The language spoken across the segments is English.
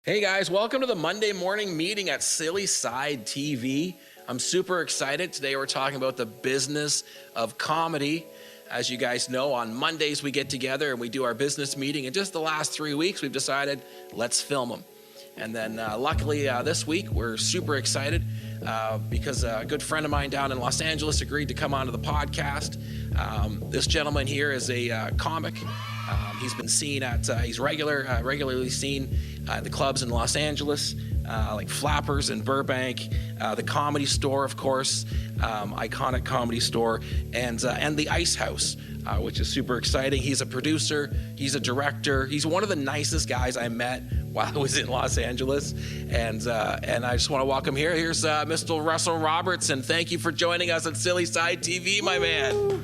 Hey guys, welcome to the Monday morning meeting at Silly Side TV. I'm super excited. Today we're talking about the business of comedy. As you guys know, on Mondays we get together and we do our business meeting. And just the last 3 weeks, we've decided, let's film them. And then luckily this week, we're super excited because a good friend of mine down in Los Angeles agreed to come onto the podcast. This gentleman here is a comic. He's been seen at, he's regularly seen at the clubs in Los Angeles, like Flappers in Burbank, the Comedy Store, of course, iconic Comedy Store, and the Ice House, which is super exciting. He's a producer, he's a director, he's one of the nicest guys I met while I was in Los Angeles, and I just want to welcome here. Here's Mr. Russell Robertson. Thank you for joining us at Silly Side TV, my man.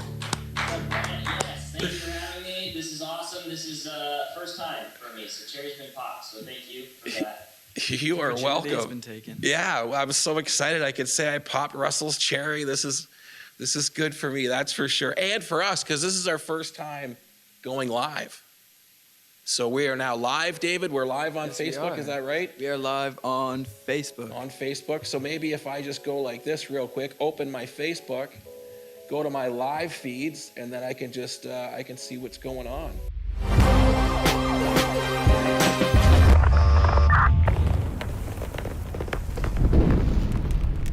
Yes, thank you for having me. This is awesome. This is first time for me, so cherry's been popped. So thank you for that. You are welcome. Been taken. Yeah, I was so excited. I could say I popped Russell's cherry. This is good for me, that's for sure, and for us because this is our first time going live. So we are now live, David. We're live on Facebook. Is that right? We are live on Facebook. On Facebook. So maybe if I just go like this real quick, open my Facebook, go to my live feeds, and then I can just I can see what's going on.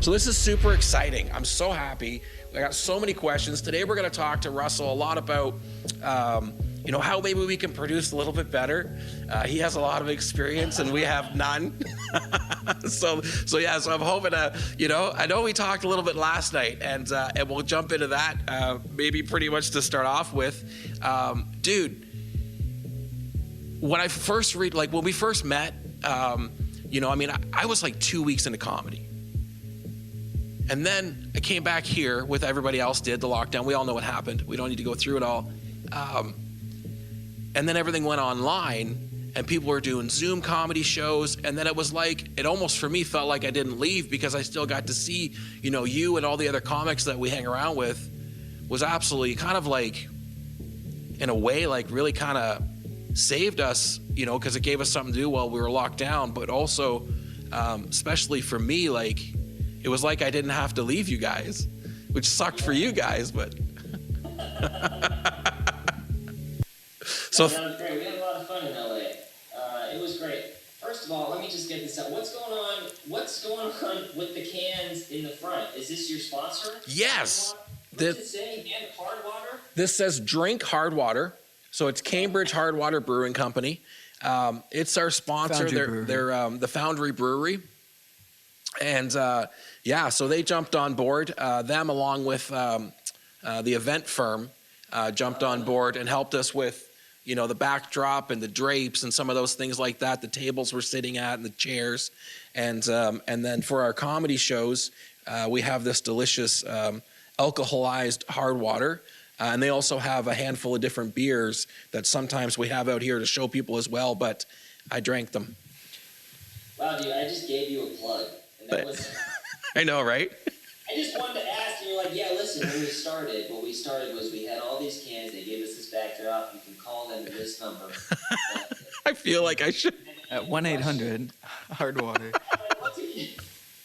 So this is super exciting. I'm so happy. I got so many questions. Today we're going to talk to Russell a lot about how maybe we can produce a little bit better. He has a lot of experience and we have none. So I'm hoping to, I know we talked a little bit last night and we'll jump into that maybe pretty much to start off with. Dude, when I first when we first met, I was like 2 weeks into comedy. And then I came back here with everybody else did, the lockdown. We all know what happened. We don't need to go through it all. And then everything went online and people were doing Zoom comedy shows. And then it was like, it almost for me felt like I didn't leave because I still got to see, you and all the other comics that we hang around with was absolutely kind of like, in a way, like really kind of saved us, because it gave us something to do while we were locked down. But also, especially for me, like, it was like I didn't have to leave you guys, which sucked for you guys, but. So that was great. We had a lot of fun in LA. It was great. First of all, let me just get this out. What's going on with the cans in the front? Is this your sponsor? Yes. What does it say? Hard water? This says drink hard water. So it's Cambridge Hard Water Brewing Company. It's our sponsor. They're the Foundry Brewery. And so they jumped on board. Them along with the event firm jumped on board and helped us with, the backdrop and the drapes and some of those things like that. The tables we're sitting at and the chairs. And then for our comedy shows, we have this delicious alcoholized hard water. And they also have a handful of different beers that sometimes we have out here to show people as well. But I drank them. Wow, dude, I just gave you a plug. And that was... I know, right? I just wanted to ask, and you're like, yeah, listen, when we started, what we started was we had all these cans, they gave us this backdrop, you can call them at this number. I feel like I should. At 1-800-HARD WATER.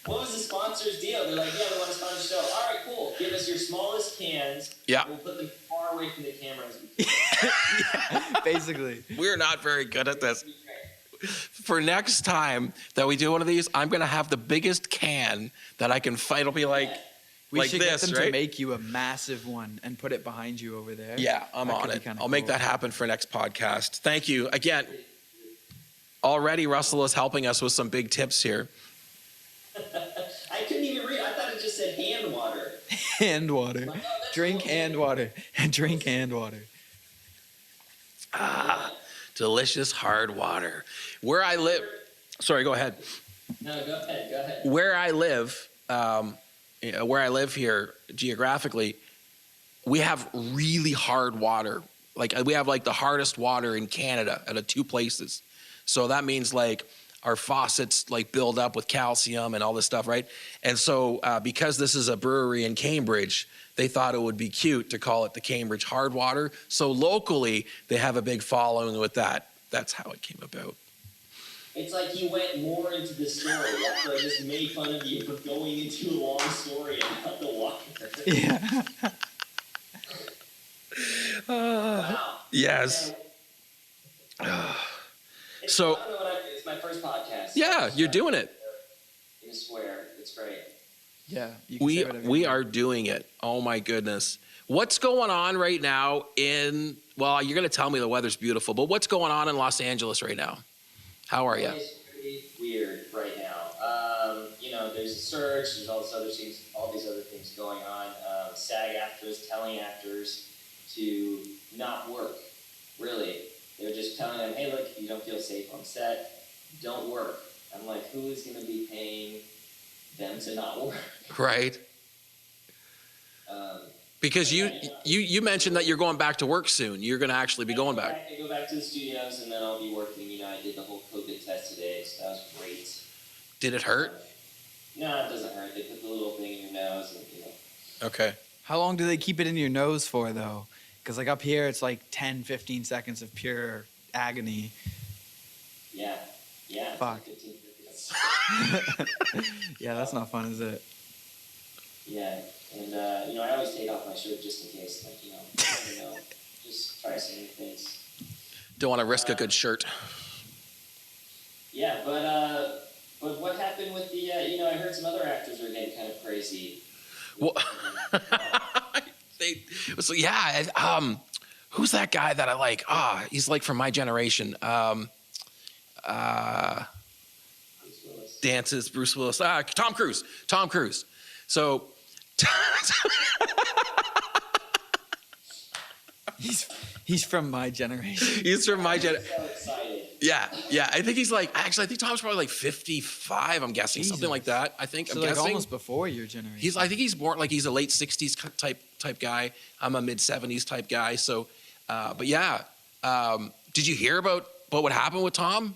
What was the sponsor's deal? They're like, yeah, we want to sponsor the show. All right, cool. Give us your smallest cans. Yeah. We'll put them far away from the camera as we can. Yeah, basically. We're not very good at this. For next time that we do one of these, I'm going to have the biggest can that I can fight. It'll be like, we like should this, get them right? to make you a massive one and put it behind you over there. Yeah, I'm on it. I'll make that happen for next podcast. Thank you. Again, already Russell is helping us with some big tips here. I couldn't even read. I thought it just said hand water. Hand water. Like, oh, Drink cool. hand water. And drink hand water. Delicious hard water. Where I live, sorry, go ahead. No, go ahead. Where I live here geographically, we have really hard water. Like we have like the hardest water in Canada out of 2 places. So that means like our faucets like build up with calcium and all this stuff, right? And so because this is a brewery in Cambridge, they thought it would be cute to call it the Cambridge Hard Water. So locally, they have a big following with that. That's how it came about. It's like you went more into the story after I just made fun of you for going into a long story about the walker. Yeah. Wow. Yes. So I don't know what it's my first podcast. Yeah, you're doing it. You swear. It's great. Yeah. You can say whatever you We want. are doing it. Oh my goodness. What's going on right now well, you're going to tell me the weather's beautiful, but what's going on in Los Angeles right now? How are you? It's pretty weird right now. There's a surge. There's all these other things going on. SAG actors telling actors to not work. Really, they're just telling them, "Hey, look, if you don't feel safe on set, don't work." I'm like, who is going to be paying them to not work? Right. Because you mentioned that you're going back to work soon. You're going to actually be going back. I go back to the studios, and then I'll be working. I did the whole COVID test today, so that was great. Did it hurt? No, it doesn't hurt. They put the little thing in your nose, and Okay. How long do they keep it in your nose for, though? Because, like, up here, it's like 10, 15 seconds of pure agony. Yeah. Fuck. 15 seconds. Yeah, that's not fun, is it? Yeah, and I always take off my shirt just in case, you never know. Just try some new things. Don't want to risk a good shirt. Yeah, but what happened with the? I heard some other actors are getting kind of crazy. Well, who's that guy that I like? He's like from my generation. Bruce Willis. Dances, Bruce Willis. Tom Cruise. So. He's from my generation. He's from my So excited. Yeah. I think he's like, actually, I think Tom's probably like 55, I'm guessing. Jesus. Something like that. I'm So, guessing. almost before your generation. I think he's born, like he's a late 60s type guy. I'm a mid 70s type guy. So, but yeah. Did you hear about what happened with Tom?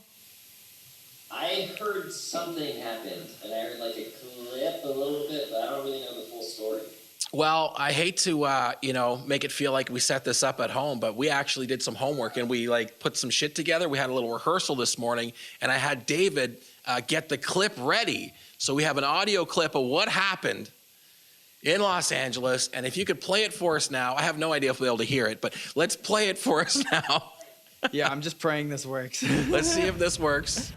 I heard something happened, and I heard like a clip a little bit, but I don't really know the full story. Well, I hate to, make it feel like we set this up at home, but we actually did some homework and we put some shit together. We had a little rehearsal this morning, and I had David get the clip ready. So we have an audio clip of what happened in Los Angeles. And if you could play it for us now, I have no idea if we'll be able to hear it, but let's play it for us now. Yeah, I'm just praying this works. Let's see if this works.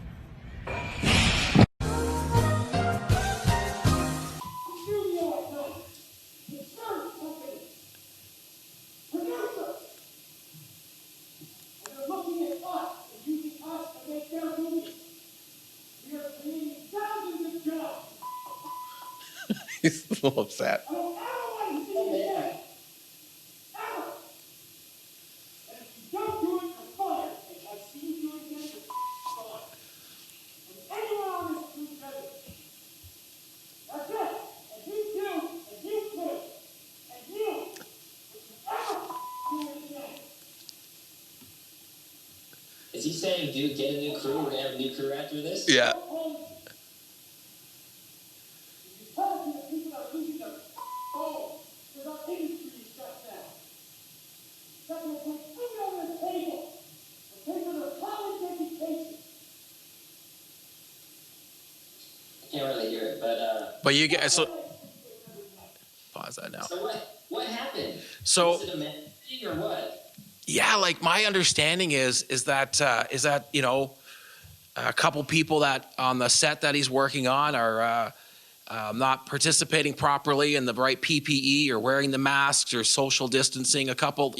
He's a little upset. Is he saying, dude, get a new crew? We're gonna have a new crew after this? Yeah. I can't really hear it, But you get, so pause that now. So what happened? So Was it a messaging or what? yeah, like my understanding is that a couple people that on the set that he's working on are not participating properly in the right PPE or wearing the masks or social distancing. A couple,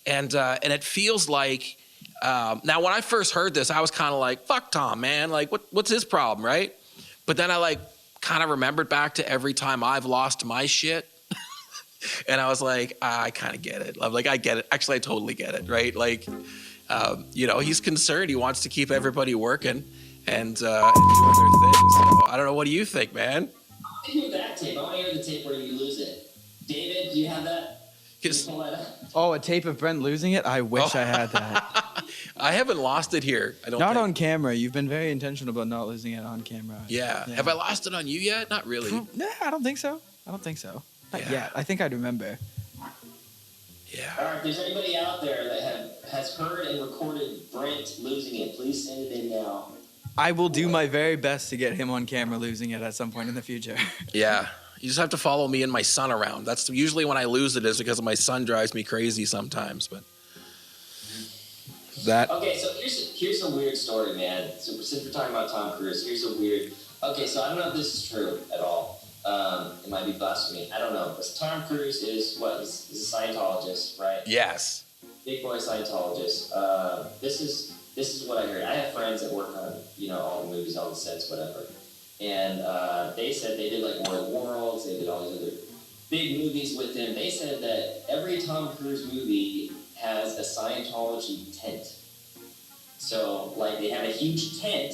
and it feels like now when I first heard this, I was kind of like, "Fuck Tom, man! Like, what's his problem, right?" But then I kind of remembered back to every time I've lost my shit. And I was like, I kind of get it. I'm like, I get it. Actually, I totally get it, right? Like, he's concerned. He wants to keep everybody working and doing their thing. So I don't know. What do you think, man? I hear that tape. I want to hear the tape where you lose it. David, do you have that? Can you pull that up? Oh, a tape of Brent losing it? I wish I had that. I haven't lost it here. I don't. Not think. on camera. You've been very intentional about not losing it on camera. Yeah. Have I lost it on you yet? Not really. No, I don't think so. Not yet. I think I'd remember. Yeah. All right, if there's anybody out there that has heard and recorded Brent losing it, please send it in now. I will do my very best to get him on camera losing it at some point in the future. Yeah. You just have to follow me and my son around. That's usually when I lose it is because my son drives me crazy sometimes. But that. Okay, so here's a weird story, man. So since we're talking about Tom Cruise, here's a weird. Okay, so I don't know if this is true at all. It might be blasphemy. I don't know. But Tom Cruise is what? He's a Scientologist, right? Yes. Big boy Scientologist. This is what I heard. I have friends that work on all the movies, all the sets, whatever. And they said they did like War of the Worlds, they did all these other big movies with him. They said that every Tom Cruise movie has a Scientology tent. So, like, they have a huge tent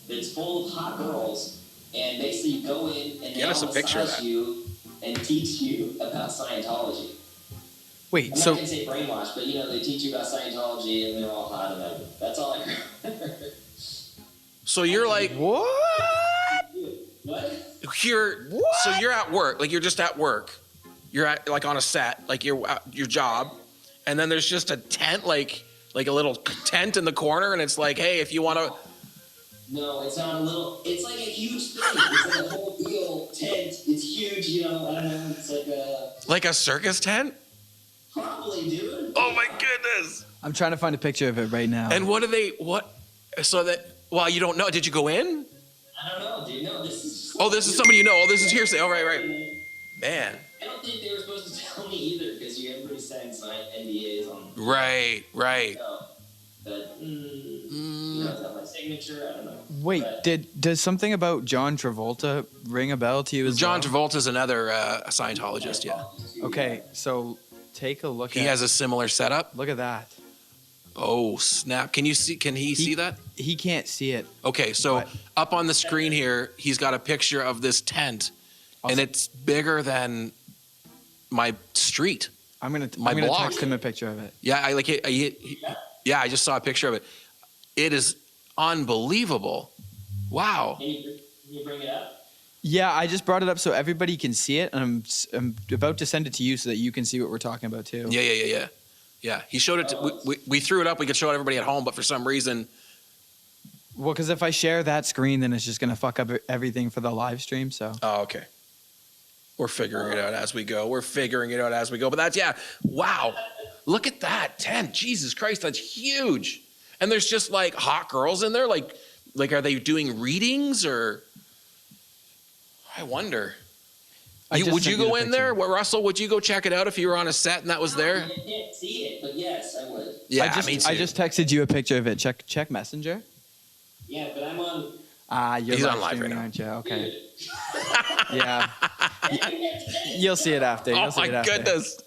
that's full of hot girls, and basically you go in and they all massage you and teach you about Scientology. Wait, I'm not going to say brainwash, but, they teach you about Scientology, and they're all hot and everything. That's all I heard. So you're like, what? What? So you're at work, like you're just at work. You're at like on a set, like your job, and then there's just a tent, like a little tent in the corner, and it's like, hey, if you want to. No, it's not a little. It's like a huge thing. It's like a whole deal tent. It's huge, I don't know. It's like a circus tent. Probably, dude. Oh my goodness! I'm trying to find a picture of it right now. And what do they? What? So that? Well, you don't know. Did you go in? I don't know, dude. No, this is. Oh, this is somebody you know. Oh, this is hearsay. Oh, right. Man. I don't think they were supposed to tell me either, because everybody signed NDAs on. Right. So, but is that my signature? I don't know. Wait, does something about John Travolta ring a bell to you as John well? Travolta's another Scientologist. Yeah. Okay, so take a look. He has a similar setup. Look at that. Oh snap! Can you see? Can he see that? He can't see it. Okay, so But- up on the screen here, he's got a picture of this tent, and it's bigger than my street. I'm gonna block. text him a picture of it. Yeah, I like it. Yeah, I just saw a picture of it. It is unbelievable. Wow. Can you bring it up? Yeah, I just brought it up so everybody can see it, and I'm about to send it to you so that you can see what we're talking about too. Yeah. Yeah, he showed it. We threw it up. We could show it everybody at home, but for some reason, Well, because if I share that screen, then it's just gonna fuck up everything for the live stream. So. oh, okay. We're figuring it out as we go. But that's wow. Look at that tent. Jesus Christ, that's huge. And there's just like hot girls in there. Like are they doing readings or? I wonder. Would you go in there? Russell, would you go check it out if you were on a set and that was there? I can't see it, but yes, I would. Yeah, I just texted you a picture of it. Check Messenger. Yeah, but I'm on. You're He's live on live streaming, right now. aren't you? Okay. Yeah. You'll see it after. Oh my goodness.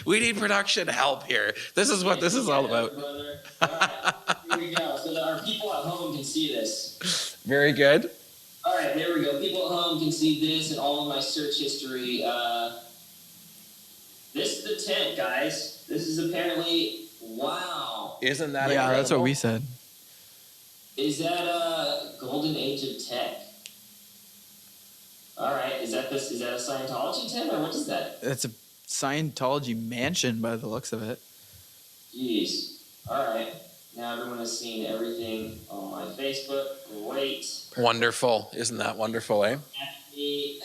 We need production help here. This is what this is all about. All right, here we go. So that our people at home can see this. Very good. All right, there we go. People at home can see this and all of my search history. This is the tent, guys. This is apparently, wow. Isn't that Yeah, incredible? that's what we said. Is that a golden age of tech? All right, is that a Scientology tent or what is that? It's a Scientology mansion by the looks of it. Jeez. All right. Now everyone has seen everything on my Facebook. Great. Wonderful. Isn't that wonderful, eh? Happy.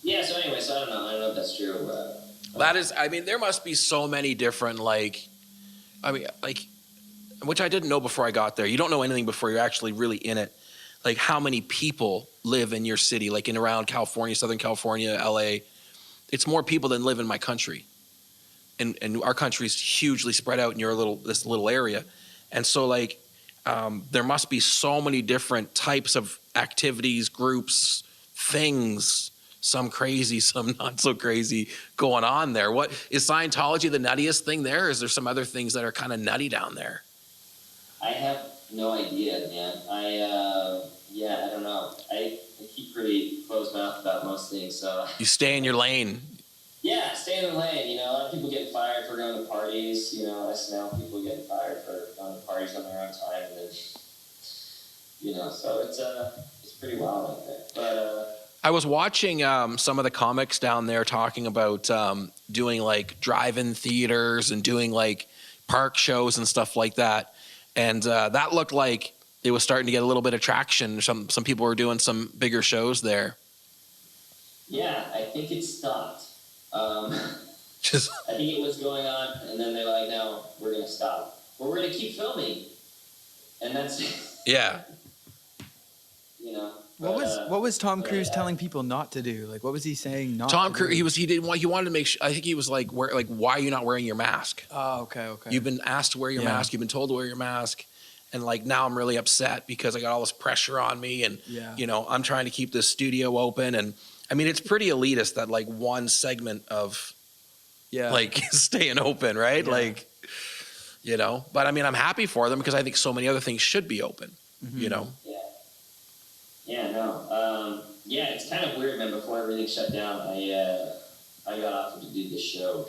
Yeah, so anyway, I don't know if that's true. That is, there must be so many different, which I didn't know before I got there. You don't know anything before you're actually really in it. Like how many people live in your city, like in around California, Southern California, LA. It's more people than live in my country. And our country's hugely spread out in this little area. And so there must be so many different types of activities, groups, things, some crazy, some not so crazy going on there. What is Scientology the nuttiest thing there? Or is there some other things that are kind of nutty down there? I have no idea, man. I don't know. I keep pretty closed mouth about most things, so. You stay in your lane. Yeah, stay in the lane. A lot of people getting fired for going to parties. SNL people getting fired for going to parties on their own time, and then, so it's pretty wild out there. But I was watching some of the comics down there talking about doing drive-in theaters and doing park shows and stuff like that. And that looked like it was starting to get a little bit of traction. Some people were doing some bigger shows there. Yeah, I think it stopped. Just I think it was going on, and then they're like, no, we're going to stop. But we're going to keep filming. And that's, yeah. you know. What was Tom Cruise telling people not to do? Like, what was he saying not Tom to Cruise, do? he wanted to make sure, I think he was like, why are you not wearing your mask? Oh, okay. You've been asked to wear your mask. You've been told to wear your mask. And like, now I'm really upset because I got all this pressure on me. And, you know, I'm trying to keep this studio open. And I mean, it's pretty elitist that like one segment of like staying open, right? Yeah. Like, you know, but I mean, I'm happy for them because I think so many other things should be open, you know? Yeah, no. Yeah, it's kind of weird, man. Before everything shut down, I got offered to do this show,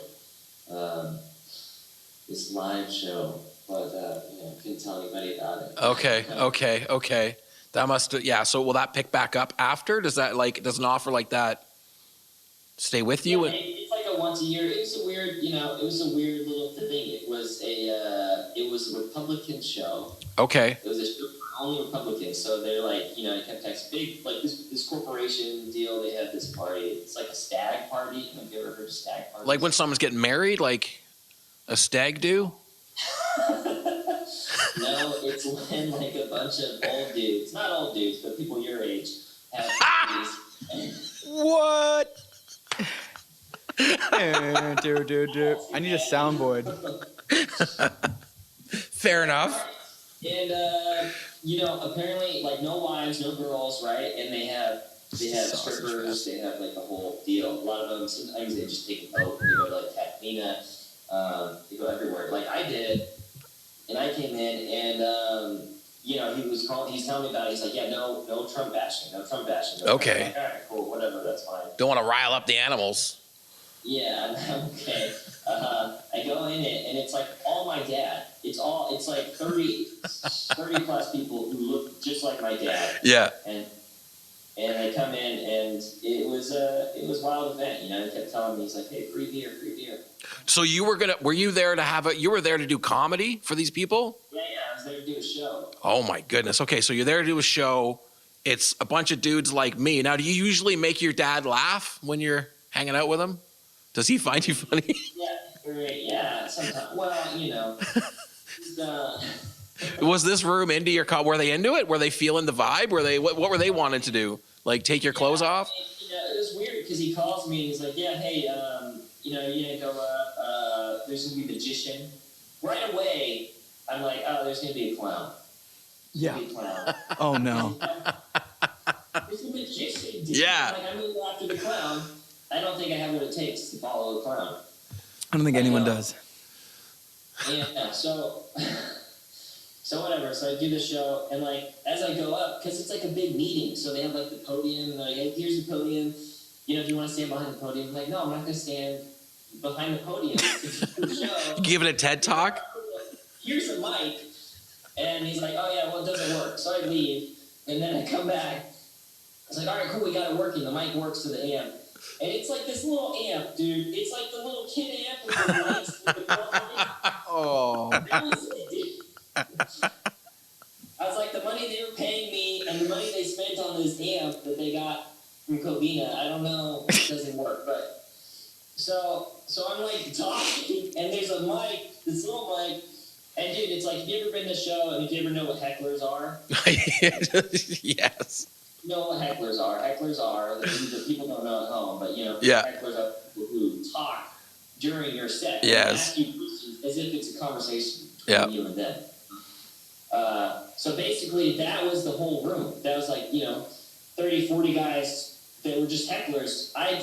this live show, but you know, couldn't tell anybody about it. Okay. That must, So will that pick back up after? Does an offer like that stay with you? Yeah, it's like a once a year. It was a weird, you know, little thing. It was a Republican show. Okay. It was a show for only Republicans. So they're like, you know, they kept texting big, like this corporation deal. They had this party. It's like a stag party. Have you ever heard of stag parties? Like when someone's getting married, like a stag do? No, it's when like a bunch of old dudes, not old dudes, but people your age, have parties. What? do. I need a soundboard. Fair enough. And you know, apparently, like no wives, no girls, right? And they have strippers, they have like the whole deal. A lot of them, sometimes they just take a boat and they go to like Catalina, they go everywhere. Like I did, and I came in and you know, he's telling me about it. He's like, yeah, no Trump bashing. Okay. Like, all right, cool, whatever, that's fine. Don't want to rile up the animals. Yeah, okay. I go in it, and it's like all my dad. It's like 30 plus people who look just like my dad. Yeah. And they come in, and it was a wild event. You know, he kept telling me, he's like, hey, free beer. So were you there to do comedy for these people? Yeah, I was there to do a show. Oh my goodness. Okay, so you're there to do a show. It's a bunch of dudes like me. Now, do you usually make your dad laugh when you're hanging out with him? Does he find you funny? Yeah, sometimes. Well, you know. Was this room into your car? Were they into it? Were they feeling the vibe? What were they wanting to do? Like take your clothes off? You know, it was weird because he calls me and he's like, yeah, hey, you know, you didn't go, there's going to be a magician. Right away, I'm like, oh, there's going to be a clown. Yeah. Be a clown. Oh, no. There's a magician. Yeah. I'm going to go after the clown. I don't think I have what it takes to follow a clown. I don't think anyone does. Yeah, so whatever. So I do the show, and like as I go up, because it's like a big meeting, so they have like the podium, and they're like, hey, here's the podium. You know, do you want to stand behind the podium? I'm like, no, I'm not going to stand behind the podium. Give it a TED Talk? Here's a mic. And he's like, oh, yeah, well, it doesn't work. So I leave, and then I come back. I was like, all right, cool, we got it working. The mic works to the amp. And it's like this little amp, dude. It's like the little kid amp with the lights. Oh. That was it, dude. I was like, the money they were paying me and the money they spent on this amp that they got from Covina, I don't know, it doesn't work. But so I'm like talking, and there's a mic, this little mic. And dude, it's like, have you ever been to a show and do you ever know what hecklers are? Yes. You know what hecklers are. Hecklers are the people don't know at home, but you know, hecklers are people who talk during your set. Yes. And ask you questions as if it's a conversation between you and them. So basically, that was the whole room. That was like, you know, 30, 40 guys that were just hecklers. I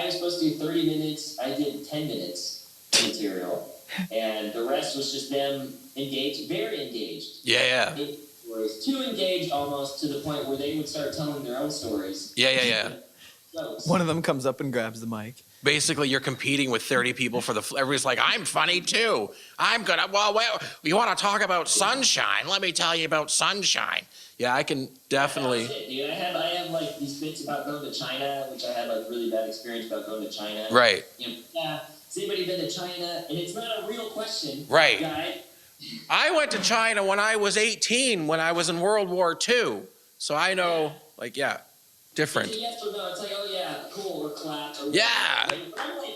was supposed to do 30 minutes. I did 10 minutes material. And the rest was just them engaged, very engaged. Yeah. Too engaged almost to the point where they would start telling their own stories. Yeah. One of them comes up and grabs the mic. Basically, you're competing with 30 people for everybody's like, I'm funny too. I'm good. Well, you want to talk about sunshine? Let me tell you about sunshine. Yeah, I can definitely. That's it, dude. I have like these bits about going to China, which I had like really bad experience about going to China. Right. You know, has anybody been to China? And it's not a real question. Right. Guy. I went to China when I was 18, when I was in World War II. So I know, like, yeah, different. It's a yes or no. It's like, oh yeah, cool, or clap. Or Yeah. I'm like,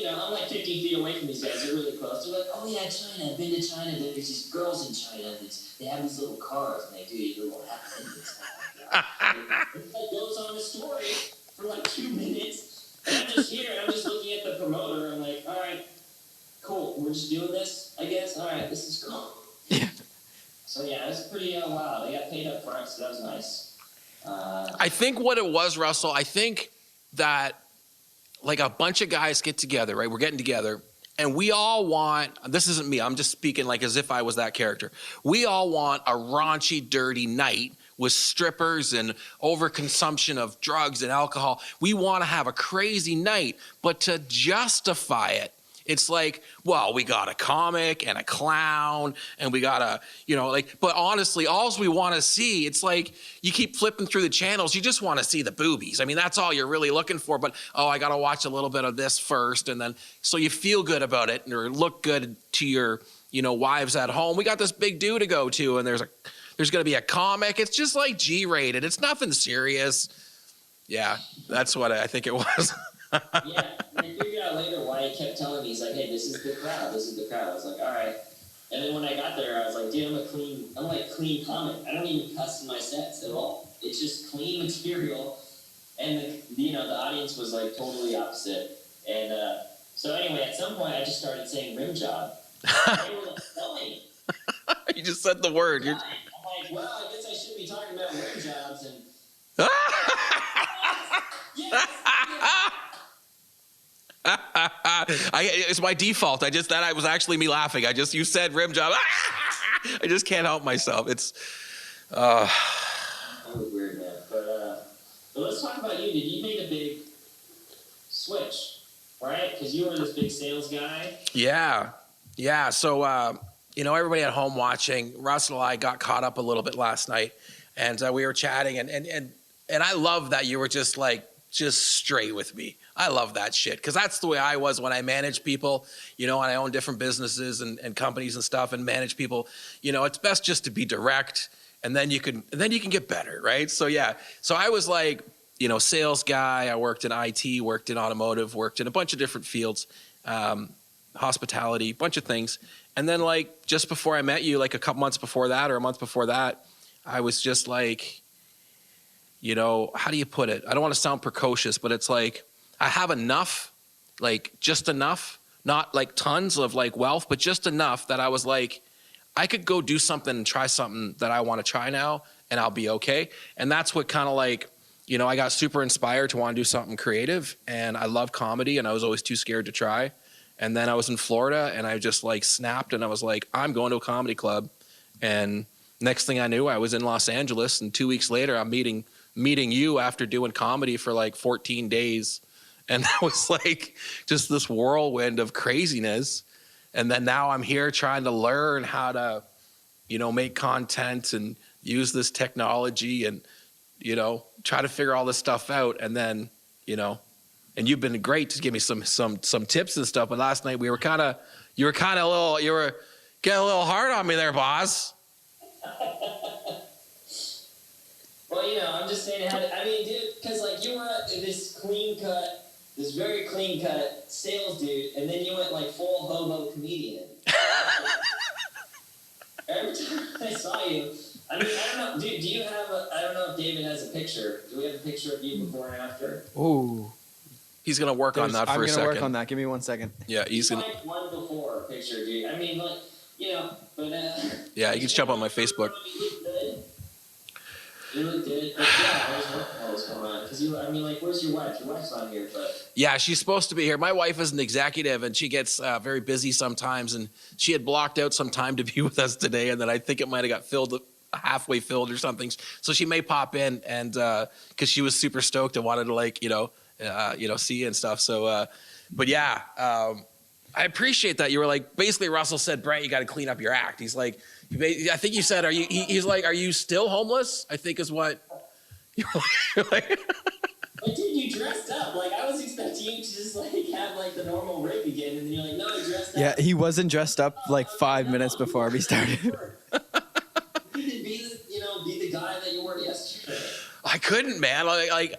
I'm like 50 feet away from these guys. They're really close. They're like, oh yeah, China. I've been to China. There's these girls in China. They have these little cars, and they do these little happenings. It like goes on the story for like 2 minutes, and I'm just here, and I'm just looking at the promoter. I'm like, all right, cool. We're just doing this, I guess. All right, this is cool. Yeah. So yeah, it was pretty wild. They got paid up front, so that was nice. I think what it was, Russell, I think that like a bunch of guys get together, right? We're getting together and we all want, this isn't me, I'm just speaking like as if I was that character. We all want a raunchy, dirty night with strippers and overconsumption of drugs and alcohol. We want to have a crazy night, but to justify it, it's like, well, we got a comic and a clown and we got a, but honestly, all we want to see, it's like you keep flipping through the channels, you just want to see the boobies. I mean, that's all you're really looking for, but, I got to watch a little bit of this first. And then, so you feel good about it or look good to your, wives at home. We got this big dude to go to and there's going to be a comic. It's just like G-rated. It's nothing serious. Yeah, that's what I think it was. Yeah, and I figured out later why he kept telling me, he's like, hey, this is the crowd. I was like, all right. And then when I got there, I was like, dude, I'm like clean comic. I don't even cuss in my sets at all. It's just clean material. And the audience was like totally opposite. And so anyway, at some point I just started saying rim job. They were like, tell me. You just said the word. I'm like, well, I guess I should be talking about rim jobs and yes. It's my default. That was actually me laughing. You said rim job. I just can't help myself. It's that was weird, man. But let's talk about you. Did you make a big switch, right? Because you were this big sales guy. Yeah. So everybody at home watching, Russell and I got caught up a little bit last night, and we were chatting, and I love that you were just straight with me. I love that shit because that's the way I was when I managed people, and I own different businesses and companies and stuff and manage people. It's best just to be direct and then you can get better, right? So yeah. So I was like, sales guy. I worked in IT, worked in automotive, worked in a bunch of different fields, hospitality, bunch of things. And then like just before I met you, like a couple months before that or a month before that, I was just like, how do you put it? I don't want to sound precocious, but it's like I have enough, like just enough, not like tons of like wealth, but just enough that I was like, I could go do something and try something that I want to try now and I'll be okay. And that's what kind of like, I got super inspired to want to do something creative and I love comedy and I was always too scared to try. And then I was in Florida and I just like snapped and I was like, I'm going to a comedy club. And next thing I knew, I was in Los Angeles and 2 weeks later, I'm meeting you after doing comedy for like 14 days. And that was like just this whirlwind of craziness. And then now I'm here trying to learn how to, make content and use this technology and, try to figure all this stuff out. And then, and you've been great to give me some tips and stuff. But last night you were getting a little hard on me there, boss. Well, I'm just saying dude, because like you were this very clean cut sales dude, and then you went like full hobo comedian. Every time I saw you, I don't know, dude, do you have I don't know if David has a picture. Do we have a picture of you before and after? Ooh. He's going to work on that for a second. I'm going to work on that. Give me 1 second. Yeah, he's going to. Like one before picture, dude. But. Yeah, you can jump on my Facebook. You look good. But yeah, I was wondering what was going on. Because where's your wife? Your wife's not here, but. Yeah, she's supposed to be here. My wife is an executive, and she gets very busy sometimes. And she had blocked out some time to be with us today, and then I think it might have got halfway filled or something. So she may pop in, and because she was super stoked and wanted to see you and stuff. So, but yeah, I appreciate that. You were like, basically, Russell said, Brent, you got to clean up your act. He's like. I think you said, he's like, are you still homeless? I think is what you're like. But dude, you dressed up. Like, I was expecting you to just, like, have, like, the normal rig again, and then you're like, no, he dressed up. Yeah, he wasn't dressed up like 5 minutes before we started. You could be the guy that you were yesterday. I couldn't, man.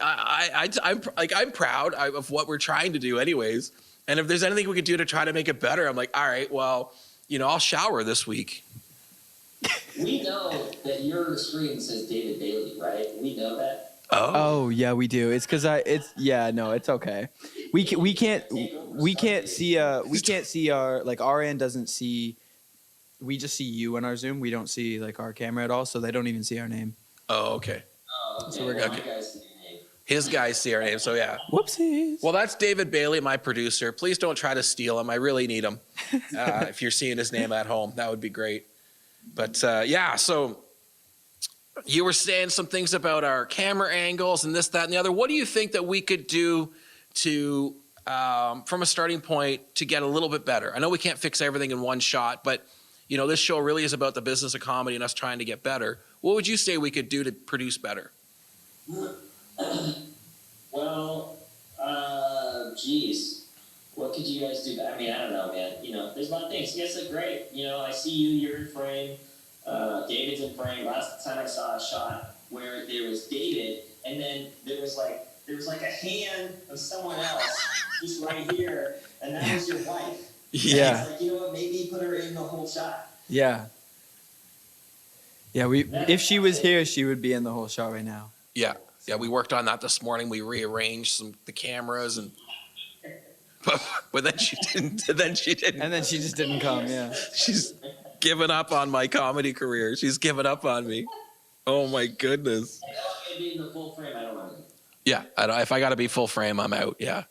I'm proud of what we're trying to do anyways. And if there's anything we could do to try to make it better, I'm like, all right, well, I'll shower this week. We know that your screen says David Bailey, right? We know that. Oh yeah, we do. It's because it's okay. We can't see our, like, our end doesn't see. We just see you on our Zoom. We don't see, like, our camera at all, so they don't even see our name. Oh, okay. So we're my guys see your name. His guys see our name, so yeah. Whoopsies. Well, that's David Bailey, my producer. Please don't try to steal him. I really need him. If you're seeing his name at home, that would be great. But yeah, so you were saying some things about our camera angles and this, that, and the other. What do you think that we could do to, from a starting point, to get a little bit better? I know we can't fix everything in one shot, but this show really is about the business of comedy and us trying to get better. What would you say we could do to produce better? Well, geez. What could you guys do? I mean, I don't know, man. There's a lot of things. You guys look great. I see you're in frame. David's in frame. Last time I saw a shot where there was David, and then there was like a hand of someone else just right here, and that was your wife. Yeah. And it's like, what, maybe put her in the whole shot. Yeah. Yeah, if she was here, she would be in the whole shot right now. Yeah. Yeah, we worked on that this morning. We rearranged the cameras and but then she didn't. And then she just didn't come, yeah. She's given up on my comedy career. She's given up on me. Oh my goodness. Maybe in the full frame, I don't know. Yeah, if I got to be full frame, I'm out. Yeah.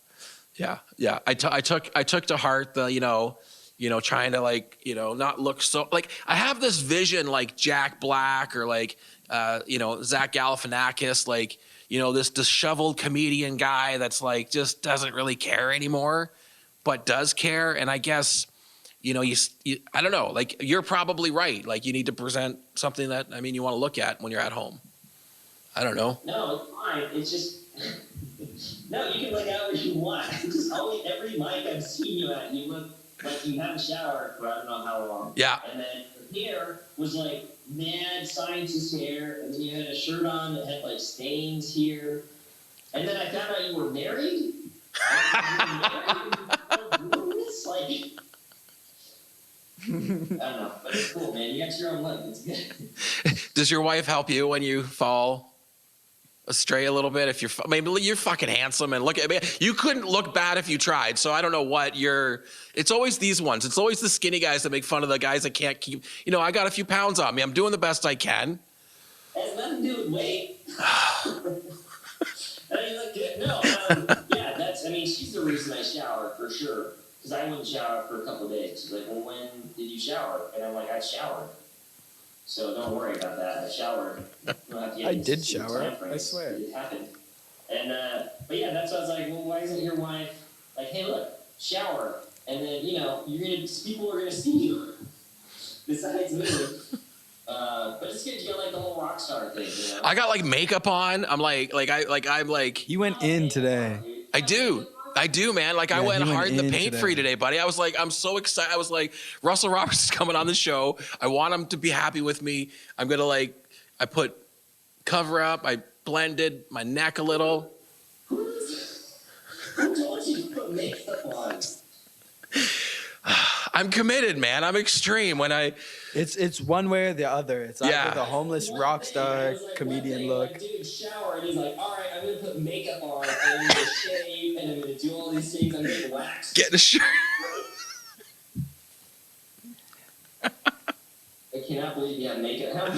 I took to heart the trying to, like, not look so, like, I have this vision like Jack Black or like Zach Galifianakis, like, this disheveled comedian guy that's like just doesn't really care anymore, but does care. And I guess you I don't know, like, you're probably right. Like, you need to present something that you want to look at when you're at home. I don't know. No, it's fine. It's just no, you can look out where you want. Just always, every mic I've seen you at, you look like you haven't showered for I don't know how long. Yeah. And then your hair was like mad scientist hair, and then you had a shirt on that had like stains here. And then I found out you were married. Like, I don't know, but it's cool, man. You got your own life. It's good. Does your wife help you when you fall astray a little bit? If you're fucking handsome and look at me, you couldn't look bad if you tried. So I don't know what it's always these ones. It's always the skinny guys that make fun of the guys that can't keep, I got a few pounds on me. I'm doing the best I can. It has nothing to do with weight. You look good. No, she's the reason I shower for sure. Because I wouldn't shower for a couple of days. She's like, well, when did you shower? And I'm like, I showered. So don't worry about that. I showered. I did shower. I swear. It happened. And but yeah, that's why I was like, well, why isn't your wife like, hey, look, shower, and then people are gonna see you besides me. But it's good. You got like the whole rock star thing. I got like makeup on. I'm like. You went in today. I do, man. Like, I went hard in the paint for you today, buddy. I was like, I'm so excited. I was like, Russell Robertson's coming on the show. I want him to be happy with me. I'm going to I put cover up. I blended my neck a little. Who told you to put makeup on? I'm committed, man. I'm extreme. It's one way or the other. It's either the homeless rock star comedian look. Like, dude, shower, and he's like, all right, I'm gonna put makeup on, and I'm gonna shave, and I'm gonna do all these things. I'm gonna wax. Get a shirt. I cannot believe you have makeup.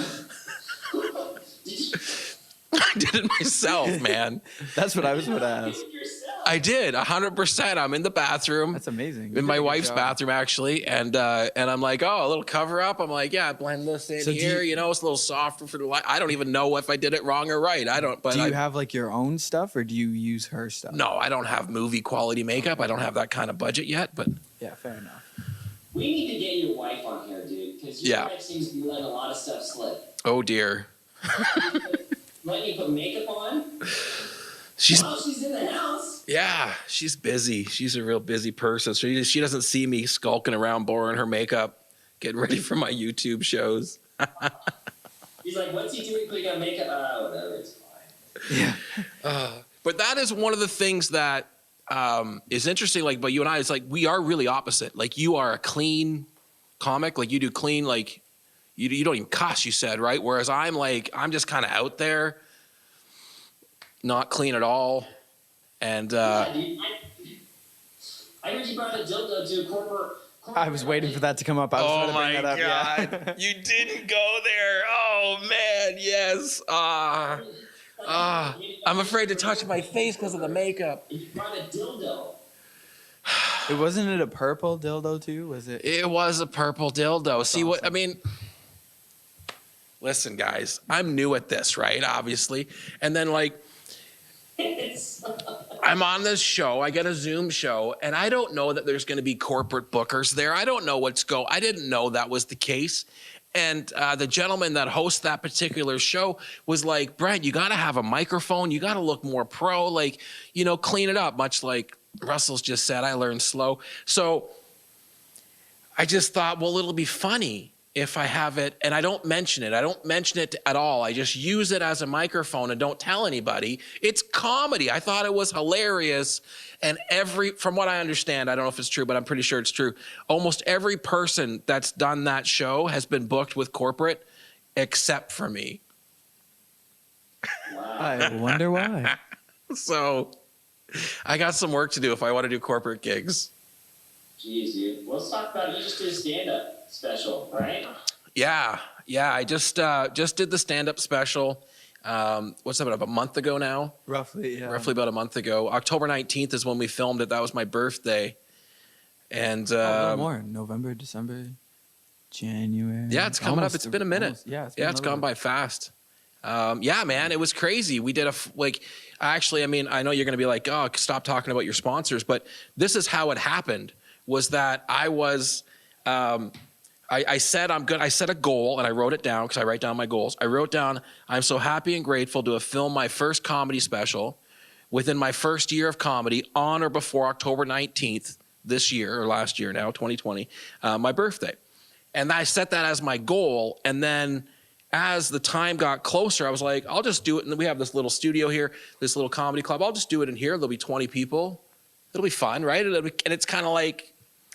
I did it myself, man. That's what I was going to ask. I did 100%. I'm in the bathroom. That's amazing. In my wife's bathroom, actually, and I'm like, oh, a little cover up. I'm like, yeah, blend this in here. It's a little softer for the light. I don't even know if I did it wrong or right. I don't. But do you have like your own stuff, or do you use her stuff? No, I don't have movie quality makeup. I don't have that kind of budget yet. But yeah, fair enough. We need to get your wife on here, dude, because your wife seems to be letting a lot of stuff slip. Oh dear. Letting you put makeup on? She's in the house. Yeah, she's busy. She's a real busy person. So she doesn't see me skulking around, borrowing her makeup, getting ready for my YouTube shows. He's like, what's he doing putting on makeup? Whatever, it's fine. Yeah. But that is one of the things that is interesting. Like, but you and I, it's like we are really opposite. Like, you are a clean comic. Like, you do clean. Like, you don't even cuss. You said, right? Whereas I'm just kind of out there, not clean at all. And yeah, dude, I heard you brought a dildo to a corporate. I was waiting for that to come up. I was oh trying to my bring that up. God. Yeah. You didn't go there. Oh man, yes. I'm afraid to touch my face because of the makeup. You brought a dildo. Wasn't it a purple dildo too? Was it? It was a purple dildo. That's See awesome. what I mean? Listen, guys, I'm new at this, right? Obviously. And then like I'm on this show, I get a Zoom show, and I don't know that there's going to be corporate bookers there. I don't know I didn't know that was the case. And the gentleman that hosts that particular show was like, Brent, you got to have a microphone. You got to look more pro, like, clean it up, much like Russell's just said, I learned slow. So I just thought, well, it'll be funny if I have it, and I don't mention it. I don't mention it at all. I just use it as a microphone and don't tell anybody. It's comedy. I thought it was hilarious. And from what I understand, I don't know if it's true, but I'm pretty sure it's true. Almost every person that's done that show has been booked with corporate except for me. Wow. I wonder why. So I got some work to do if I want to do corporate gigs. Jeez, dude. Well, let's talk about you just did a stand-up special, right? Yeah. I just did the stand-up special. What's that, about a month ago now? Roughly, yeah. Roughly about a month ago. October 19th is when we filmed it. That was my birthday. And a little more. November, December, January. Yeah, it's coming up. It's been a minute. It's gone by fast. Yeah, man, it was crazy. We did actually, I mean, I know you're going to be like, oh, stop talking about your sponsors, but this is how it happened, was that I was, I said I'm good. I set a goal and I wrote it down because I write down my goals. I wrote down, I'm so happy and grateful to have filmed my first comedy special within my first year of comedy on or before October 19th this year, or last year now, 2020, my birthday. And I set that as my goal. And then as the time got closer, I was like, I'll just do it. And we have this little studio here, this little comedy club. I'll just do it in here. There'll be 20 people. It'll be fun, right? And it's kind of like,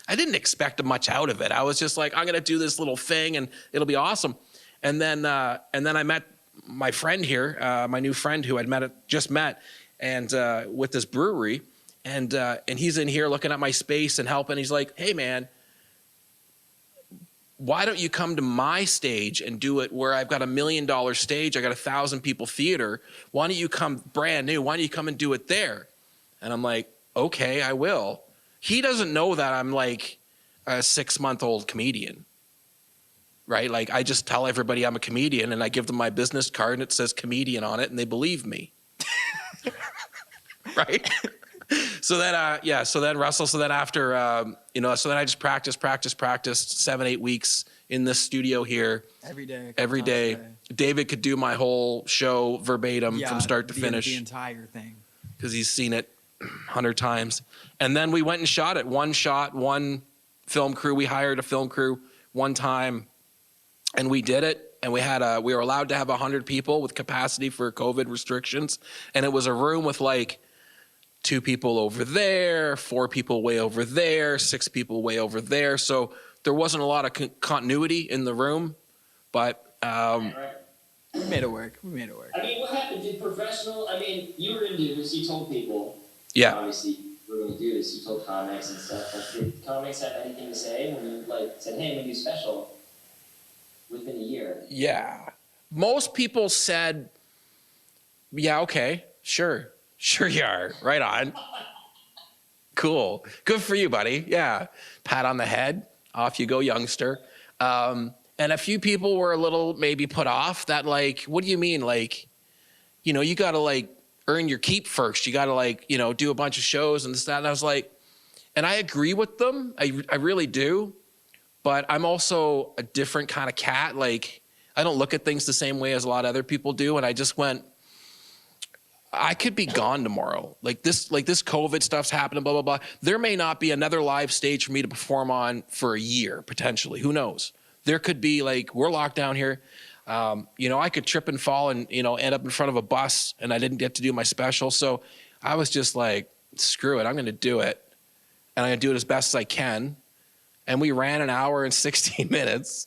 I didn't expect much out of it. I was just like, I'm going to do this little thing and it'll be awesome. And then I met my friend here, my new friend who I'd just met, and with this brewery, and he's in here looking at my space and helping. He's like, hey man, why don't you come to my stage and do it where I've got $1 million stage, I got 1,000 people theater. Why don't you come brand new? Why don't you come and do it there? And I'm like, okay, I will. He doesn't know that I'm like a 6-month-old comedian, right? Like, I just tell everybody I'm a comedian and I give them my business card and it says comedian on it and they believe me. Right? So then Russell, so then after, so then I just practiced 7-8 weeks in this studio here. Every day. David could do my whole show verbatim from start to finish. The entire thing. Because he's seen it 100 times. And then we went and shot it. One film crew. We hired a film crew one time and we did it. And we were allowed to have 100 people with capacity for COVID restrictions. And it was a room with like 2 people over there, 4 people way over there, 6 people way over there. So there wasn't a lot of continuity in the room, but we made it work. I mean, what happened? Did professional? I mean, you were going to do this. You told people. Yeah. Obviously, we're going to do this. You told comics and stuff. Like, did comics have anything to say when you said, "Hey, I'm going to do special"? Within a year. Yeah. Most people said, "Yeah, okay, sure you are. Right on. Cool. Good for you, buddy. Yeah. Pat on the head. Off you go, youngster." And a few people were a little maybe put off that, like, what do you mean? Like, you got to earn your keep first. You got to do a bunch of shows and this, that. And I was like, and I agree with them. I really do. But I'm also a different kind of cat. Like, I don't look at things the same way as a lot of other people do. And I just went, I could be gone tomorrow. Like this COVID stuff's happening, blah, blah, blah. There may not be another live stage for me to perform on for a year, potentially. Who knows? There could be like, we're locked down here. I could trip and fall and, end up in front of a bus and I didn't get to do my special. So I was just like, screw it. I'm going to do it. And I'm going to do it as best as I can. And we ran an hour and 16 minutes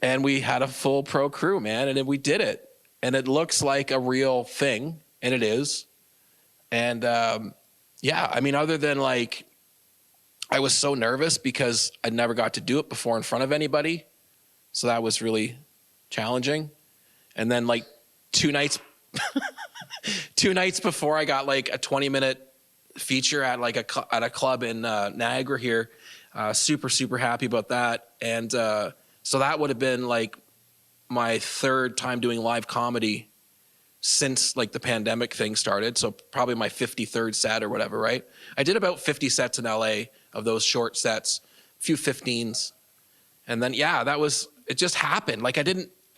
and we had a full pro crew, man. And then we did it. And it looks like a real thing, and it is. And other than like, I was so nervous because I never got to do it before in front of anybody. So that was really challenging. And then like 2 nights, 2 nights before, I got like a 20-minute feature at like at a club in Niagara here. Super, super happy about that. And so that would have been like my 3rd time doing live comedy since like the pandemic thing started. So probably my 53rd set or whatever, right? I did about 50 sets in LA of those short sets, a few 15s. And then, it just happened. Like I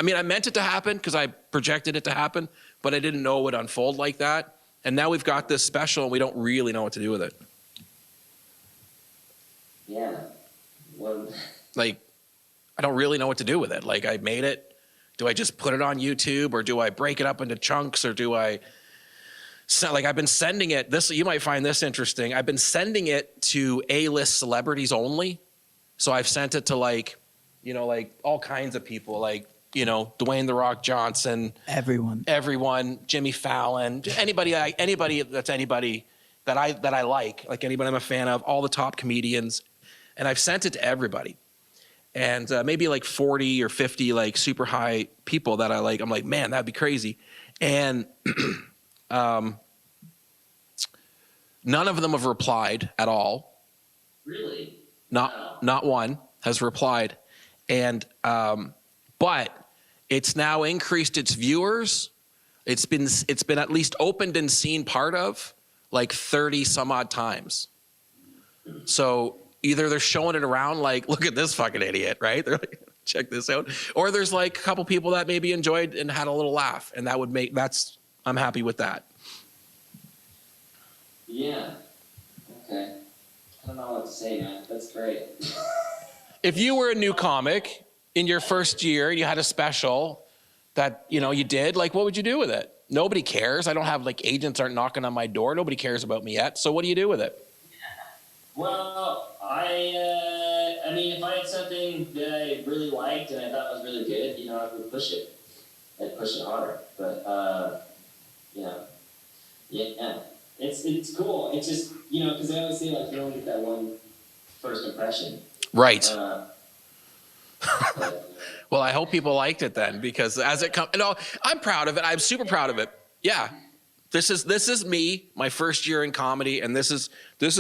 meant it to happen because I projected it to happen, but I didn't know it would unfold like that. And now we've got this special and we don't really know what to do with it. Yeah. Well, like, I don't really know what to do with it. Like, I made it. Do I just put it on YouTube or do I break it up into chunks or do I I've been sending it. You might find this interesting. I've been sending it to A-list celebrities only. So I've sent it to like all kinds of people, like, Dwayne The Rock Johnson, everyone, Jimmy Fallon, anybody that I like anybody I'm a fan of, all the top comedians. And I've sent it to everybody. And maybe like 40 or 50 like super high people that I like. I'm like, man, that'd be crazy. And none of them have replied at all. Really? Not one has replied. And but it's now increased its viewers. It's been at least opened and seen part of like 30 some odd times. So either they're showing it around like, look at this fucking idiot, right? They're like, check this out. Or there's like a couple people that maybe enjoyed and had a little laugh. And I'm happy with that. Yeah. Okay. I don't know what to say, man. That's great. If you were a new comic in your first year and you had a special that, you did, like, what would you do with it? Nobody cares. I don't have like agents aren't knocking on my door. Nobody cares about me yet. So what do you do with it? Well, I mean, if I had something that I really liked and I thought was really good, I would push it. I'd push it harder. But, yeah, it's cool. It's just, because I always say, like, you only get that one first impression. Right. But, well, I hope people liked it then, because as it comes, I'm proud of it. I'm super proud of it. Yeah. This is me, my first year in comedy, and this is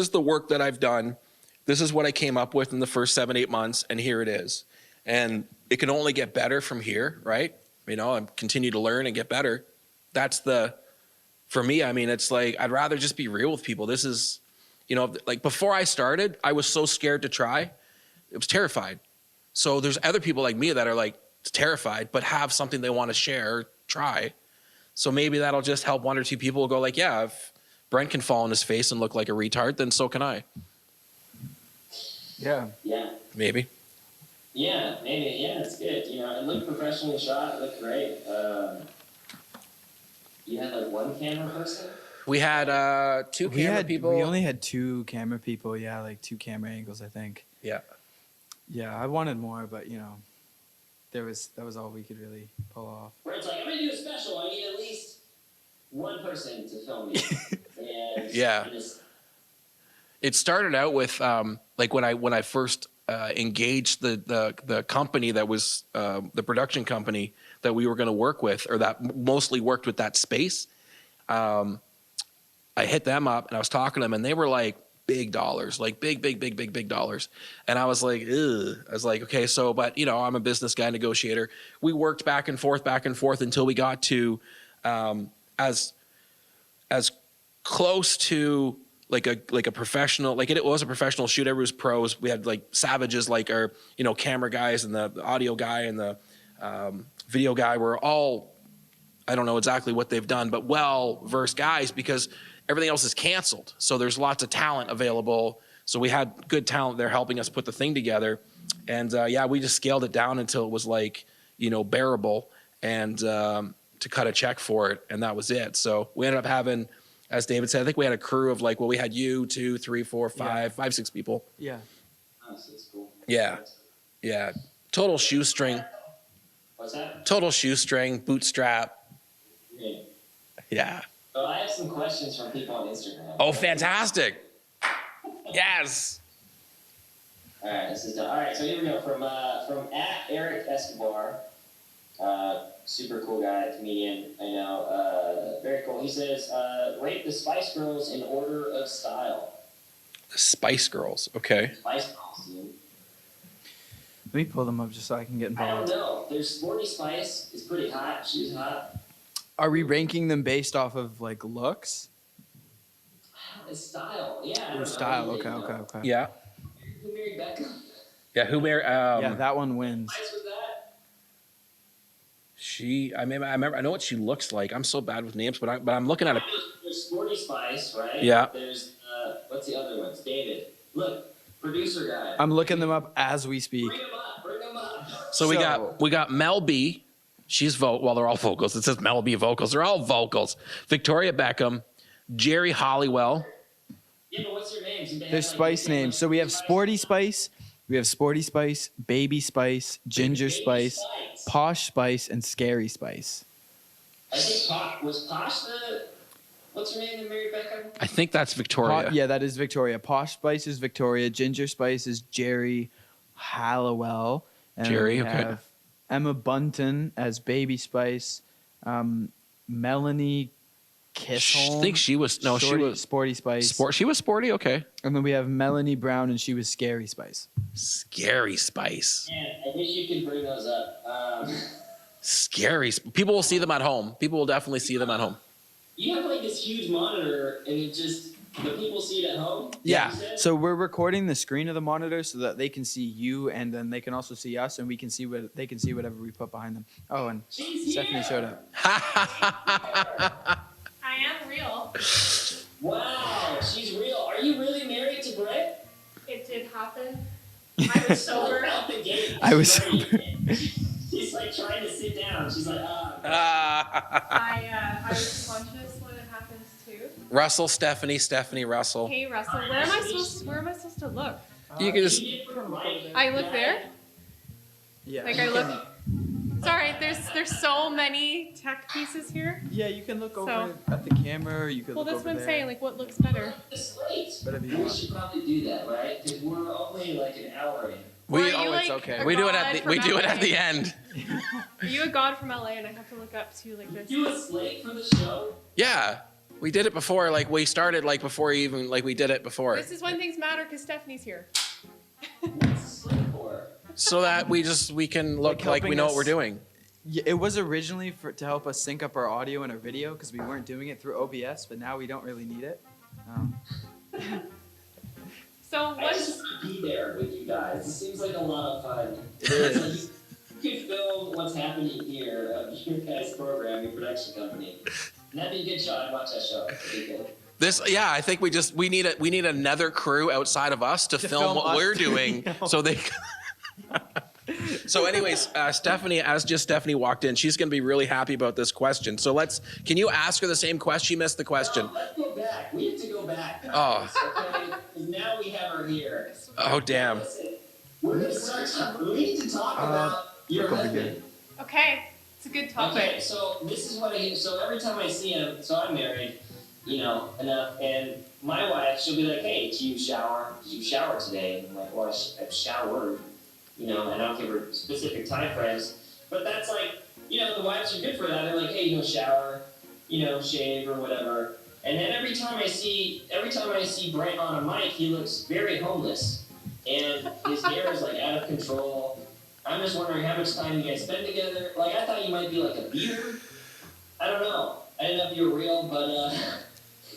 the work that I've done. This is what I came up with in the first 7-8 months, and here it is. And it can only get better from here, right? I continue to learn and get better. For me, I mean, it's like, I'd rather just be real with people. This is, like before I started, I was so scared to try. I was terrified. So there's other people like me that are like terrified, but have something they want to share, or try. So maybe that'll just help 1 or 2 people go like, yeah, if Brent can fall on his face and look like a retard, then so can I. Yeah. Yeah. Maybe. Yeah, maybe. Yeah, it's good. It looked professionally shot. It looked great. You had like one camera person? We had 2 camera people. We only had 2 camera people. Yeah, like 2 camera angles, I think. Yeah. Yeah, I wanted more, but that was all we could really pull off. Brent's like, I'm gonna do a special. I need at least one person to film me. And yeah. It started out with like when I first engaged the company that was the production company that we were going to work with, or that mostly worked with that space. I hit them up and I was talking to them, and they were like big dollars, like big dollars. And I was like, ugh. I was like, okay, so, but I'm a business guy, negotiator. We worked back and forth until we got to as close to like a professional, like it was a professional shoot. Everyone was pros. We had like savages, like our camera guys and the audio guy and the video guy were all I don't know exactly what they've done, but well-versed guys because everything else is canceled. So there's lots of talent available. So we had good talent there helping us put the thing together. And yeah, we just scaled it down until it was like, bearable and to cut a check for it. And that was it. So we ended up having, as David said, I think we had a crew of like, well, we had you, 2, 3, 4, 5, 5, 6 people. Yeah. Nice, that's cool. Yeah. Yeah. Total shoestring. What's that? Total shoestring, bootstrap. Yeah. Yeah. So I have some questions from people on Instagram. Oh, fantastic. Yes. All right, this is done. All right, so here we go. From at Eric Escobar, super cool guy, comedian. I know, very cool. He says, rate the Spice Girls in order of style. The Spice Girls. Okay. Spice Girls, dude. Let me pull them up just so I can get I don't involved. know. There's Sporty Spice. It's pretty hot. She was hot. Are we ranking them based off of like looks? It's style. Yeah. I don't know. Style. I Okay. really don't know. Okay. Yeah. Who married Beckham? Yeah. Who married? Yeah, that one wins. Spice was that? I know what she looks like. I'm so bad with names, but I'm looking at it. There's Sporty Spice, right? Yeah. There's what's the other ones? David. Look, producer guy. I'm looking them up as we speak. Bring him up. Bring him up. So we got Mel B. She's well, they're all vocals. It says Mel B vocals. They're all vocals. Victoria Beckham, Jerry Halliwell. Yeah, but what's your names? There's Spice names. So we have Sporty Spice, we have Sporty Spice, Baby Spice, Ginger Spice, Posh Spice, and Scary Spice. I think Posh the. What's her name that married Beckham? I think that's Victoria. Yeah, that is Victoria. Posh Spice is Victoria. Ginger Spice is Jerry Halliwell. And Jerry, we okay. have Emma Bunton as Baby Spice. Melanie Kissholm. I think she was Sporty Spice. She was sporty. Okay. And then we have Melanie Brown, and she was Scary Spice. Scary Spice. Man, I wish you could bring those up. Scary. People will see them at home. People will definitely see them at home. You have like this huge monitor, and it just the people see it at home. Yeah. You said? So we're recording the screen of the monitor so that they can see you, and then they can also see us, and we can see what they can see whatever we put behind them. Oh, and She's Stephanie here. showed up. I am real. Wow, she's real. Are you really married to Brent? It did happen. I was sober. Out the gate. I was She's sober. She's like trying to sit down. She's like, I was conscious when it happens too. Russell, Stephanie, Russell. Hey Russell, where am I supposed to look? You can just. She did from right. I look there? Yeah. Like I look. Sorry, there's so many tech pieces here. Yeah, you can look So- over at the camera, or you could Well, look that's over what I'm there. saying. Like, what looks better? The slate. Whatever you We want. should probably do that, right? Because we're only like an hour in. Or are We you, it's like, okay. a we do it god at the from we do it LA? at the end. Are you a god from LA and I have to look up to you like this? Do a slate for the show. Yeah, we did it before. Like we started like before even like we did it before, This is when things matter because Stephanie's here. What's the slate for? so that we can look Like like we helping know us- what we're doing. Yeah, it was originally to help us sync up our audio and our video because we weren't doing it through OBS, but now we don't really need it. So I what's just want to be there with you guys. It seems like a lot of fun. It is. You could film what's happening here of your guys' program, your production company. And that'd be a good show. I'd watch that show. That'd be good. I think we need another crew outside of us to film film what us we're doing doing, so they. So, anyways, Stephanie walked in, she's going to be really happy about this question. So can you ask her the same question? She missed the question. No, let's go back. We have to go back. Oh. Okay? 'Cause now we have her here. Oh, damn. Listen, we're going to start. We need to talk about your look over husband. here. okay? It's a good topic. Okay, so this is what so every time I see him, so I'm married, enough, and my wife, she'll be like, hey, did you shower today? And I'm like, well, I've showered, and I don't give her specific time frames, but that's like, the wives are good for that. They're like, hey, shower, shave or whatever. And then every time I see Brent on a mic, he looks very homeless, and his hair is like out of control. I'm just wondering how much time you guys spend together. Like, I thought you might be like a beater. I don't know. I didn't know if you were real, but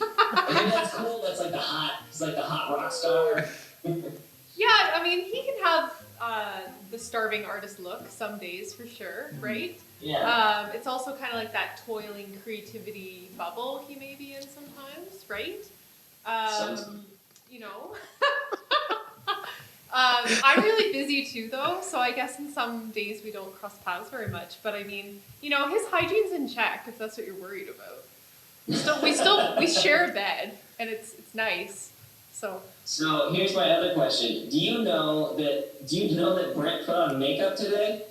I think that's cool. That's like he's like the hot rock star. Yeah, I mean, he can have the starving artist look some days for sure, right? Yeah. It's also kind of like that toiling creativity bubble he may be in sometimes, right? You know. I'm really busy too, though, so I guess in some days we don't cross paths very much. But I mean, you know, his hygiene's in check if that's what you're worried about. We share a bed, and it's nice. So here's my other question: Do you know that Brent put on makeup today?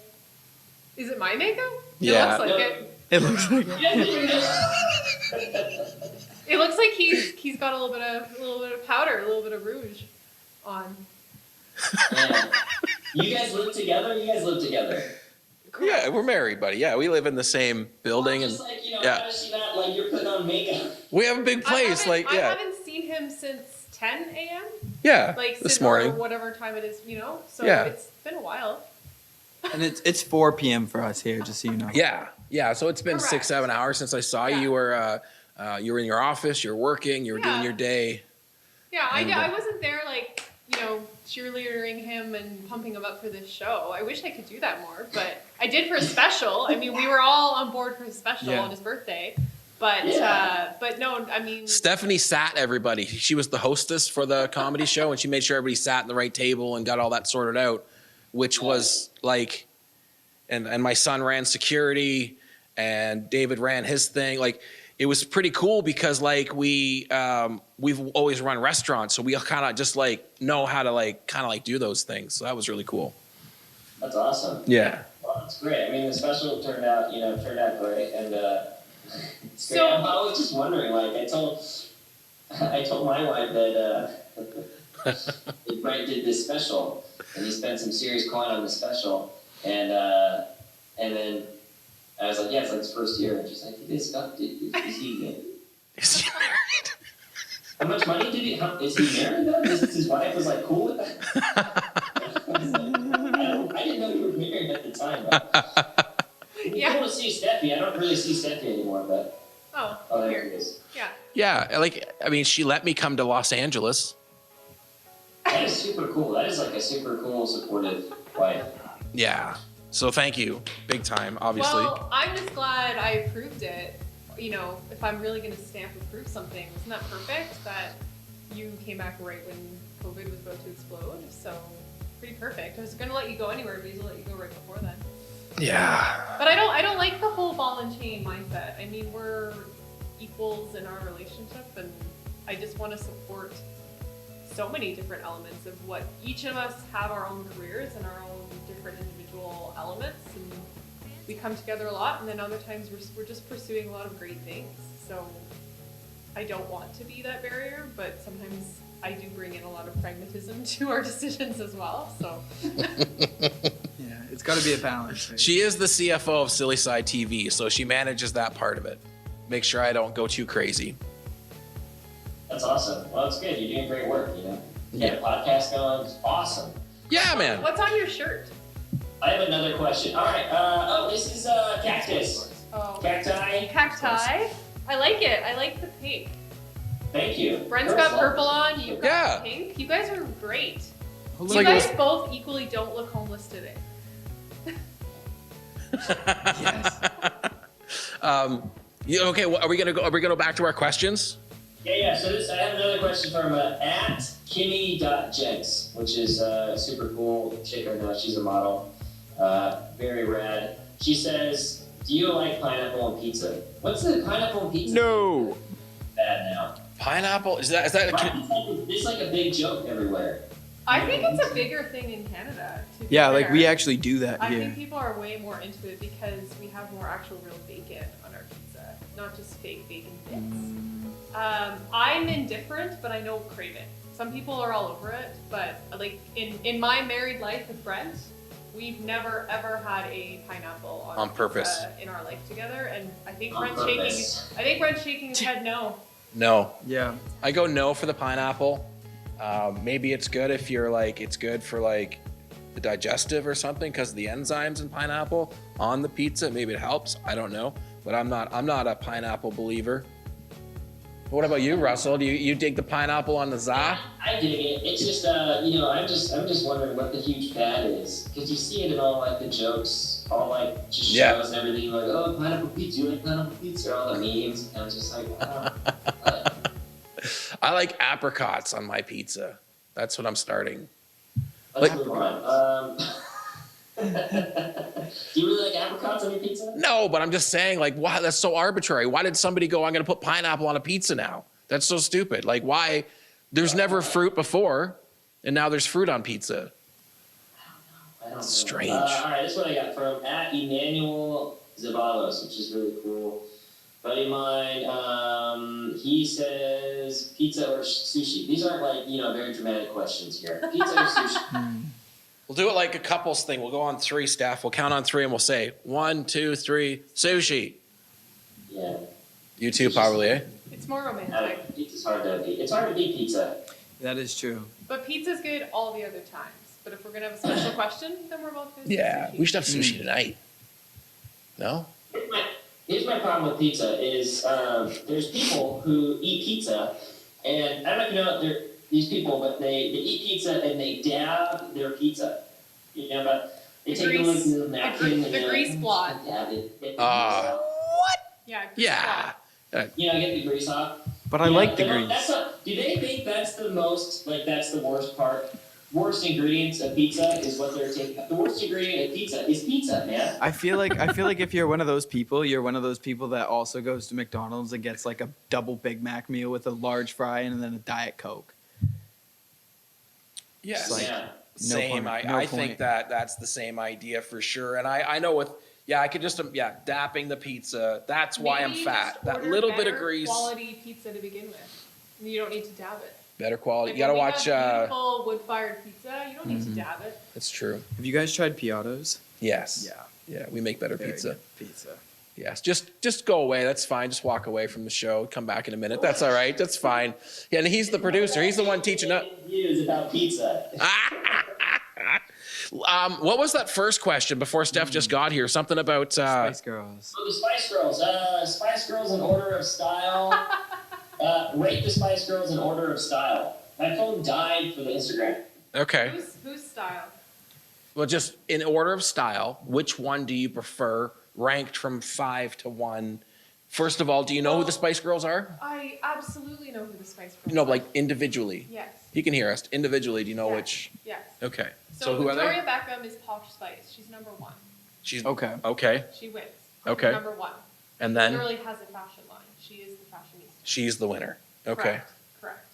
Is it my makeup? Yeah. It looks like it. It looks like It looks like he's got a little bit of powder, a little bit of rouge on. Yeah. You guys live together? Yeah, we're married, buddy. Yeah, we live in the same building, Well, just and like, you know, yeah. how does she not, like, you're putting on makeup? we have a big place. I Like, yeah, haven't seen him since 10 a.m. yeah, Like this since morning. or whatever time it is, you know. So Yeah. it's been a while. and it's 4 p.m. for us here, just so you know. Yeah. So it's been Correct. 6-7 hours since I saw you. Yeah. You were in your office. You're working. You were doing Yeah. your day. Yeah, And, I wasn't there like, you know, cheerleading him and pumping him up for this show. I wish I could do that more, but I did for a special. I mean, we were all on board for his special Yeah. on his birthday. But Yeah. but no, I mean, Stephanie sat everybody. She was the hostess for the comedy show, and she made sure everybody sat in the right table and got all that sorted out, which was like, and my son ran security, and David ran his thing. Like, it was pretty cool because like we've always run restaurants, so we kind of just like know how to like kind of like do those things. So that was really cool. That's awesome. Yeah. Well, that's great. I mean, the special turned out great, and it's great. So- I was just wondering, like, I told my wife that that Brent did this special, and he spent some serious coin on the special, and then I was like, yeah, it's like his first year, and she's like, is he Is he married? how much money did he? Is he married though? His wife was like cool with that. I didn't know you were married at the time. But Yeah. Cool to see Steffi. I don't really see Steffi anymore, but oh, there here. it is. Yeah. Yeah, like I mean, she let me come to Los Angeles. That is super cool. That is like a super cool, supportive wife. Yeah. So thank you, big time, obviously. Well, I'm just glad I approved it. You know, if I'm really going to stamp approve something, isn't that perfect that you came back right when COVID was about to explode? So pretty perfect. I was going to let you go anywhere, but I was going to let you go right before then. Yeah. But I don't like the whole ball and chain mindset. I mean, we're equals in our relationship, and I just want to support so many different elements of what each of us have our own careers and our own different individual elements, and we come together a lot, and then other times we're just pursuing a lot of great things. So I don't want to be that barrier, but sometimes I do bring in a lot of pragmatism to our decisions as well. So Yeah, it's got to be a balance. Right? She is the CFO of Silly Side TV, so she manages that part of it. Make sure I don't go too crazy. That's awesome. Well, it's good. You're doing great work. You know, you got a podcast going. It's awesome. Yeah, man. what's on your shirt? I have another question. All right. This is cactus. Oh, Cacti. cacti. I like it. I like the pink. Thank you. Brent's First got off, purple on. You've got Yeah. pink. You guys are great. Oh, It's You like it guys was- both equally don't look homeless today. Yes. Okay, well, are we gonna go back to our questions? Yeah. So I have another question from at Kimmy.Jenks, which is a super cool chick right now. She's a model. Very rad. She says, do you like pineapple on pizza? What's the pineapple on pizza? No. Bad now. Pineapple? Is that It's like a big joke everywhere. I think it's a bigger thing in Canada. To be Yeah, like fair. we actually do that I here. think people are way more into it because we have more actual real bacon on our pizza, not just fake bacon bits. I'm indifferent, but I know crave it. Some people are all over it, but like in my married life with Brent, we've never ever had a pineapple on On purpose. pizza in our life together, and I think On Brent's purpose. shaking his head no. No. Yeah. I go no for the pineapple. Maybe it's good if you're like, it's good for like the digestive or something because of the enzymes in pineapple on the pizza. Maybe it helps. I don't know, but I'm not a pineapple believer. What about you, Russell? Do you dig the pineapple on the za? I dig it. It's just, I'm just wondering what the huge fad is because you see it in all like the jokes videos, all like just Yeah. shows and everything, like, oh, pineapple pizza, you like pineapple pizza, all the memes, and I was just like, oh. I like apricots on my pizza. That's what I'm starting. Let's move on. Do you really like apricots on your pizza? No, but I'm just saying, like, wow, that's so arbitrary. Why did somebody go, I'm going to put pineapple on a pizza now? That's so stupid. Like, why? There's never fruit before, and now there's fruit on pizza. I don't know. Strange. All right, this is what I got from @Emmanuel Zavalos, which is really cool. Buddy of mine, he says pizza or sushi. These aren't like, very dramatic questions here. Pizza or sushi? We'll do it like a couples thing. We'll go on 3, Steph. We'll count on 3, and we'll say 1, 2, 3, sushi. Yeah. You too, probably, eh? It's more romantic. Pizza's hard to beat. It's hard to beat pizza. That is true. But pizza's good all the other times. But if we're gonna have a special question, then we're both gonna say Yeah, sushi. we should have sushi tonight. No? Here's my problem with pizza is there's people who eat pizza, and I don't know if you know they're these people, but they eat pizza and they dab their pizza. But they take a little napkin and the grease blot. Dab it. What? Yeah. Grease Yeah. blot. Get the grease off. But I like the grease. Do they think that's the most, that's the worst part? Worst ingredients of pizza is what they're taking. The worst ingredient of pizza is pizza, man. I feel like if you're one of those people, you're one of those people that also goes to McDonald's and gets like a double Big Mac meal with a large fry and then a Diet Coke. Yes. Like, Yeah. Same. No I point. think that's the same idea for sure. And I know with, I could just, dapping the pizza. That's why I'm Maybe fat. just That order little bit of better grease. quality pizza to begin with. You don't need to dab it. Better quality. Like You gotta when we watch. have beautiful wood-fired pizza. You don't need to dab it. That's true. Have you guys tried Piattos? Yes. Yeah, we make better Very pizza. good pizza. Yes, just go away. That's fine. Just walk away from the show. Come back in a minute. That's all right. That's fine. Yeah, and he's the producer. He's the one teaching us. Views about pizza. What was that first question before Steph just got here? Something about Spice Girls. So the Spice Girls. Spice Girls in order of style. Rate the Spice Girls in order of style. My phone died for the Instagram. Okay. Whose style? Well, just in order of style, which one do you prefer, ranked from 5 to 1? First of all, do you know who the Spice Girls are? I absolutely know who the Spice Girls No, are. like individually. Yes. You can hear us. Individually, do you know Yes. which? Yes. Okay. So, So who are Victoria they? Beckham is Posh Spice. She's number 1. She's Okay. Okay. She wins. Okay. Number 1. And then Literally has a fashion line. She is the fashionista. she's the winner. Okay. Correct.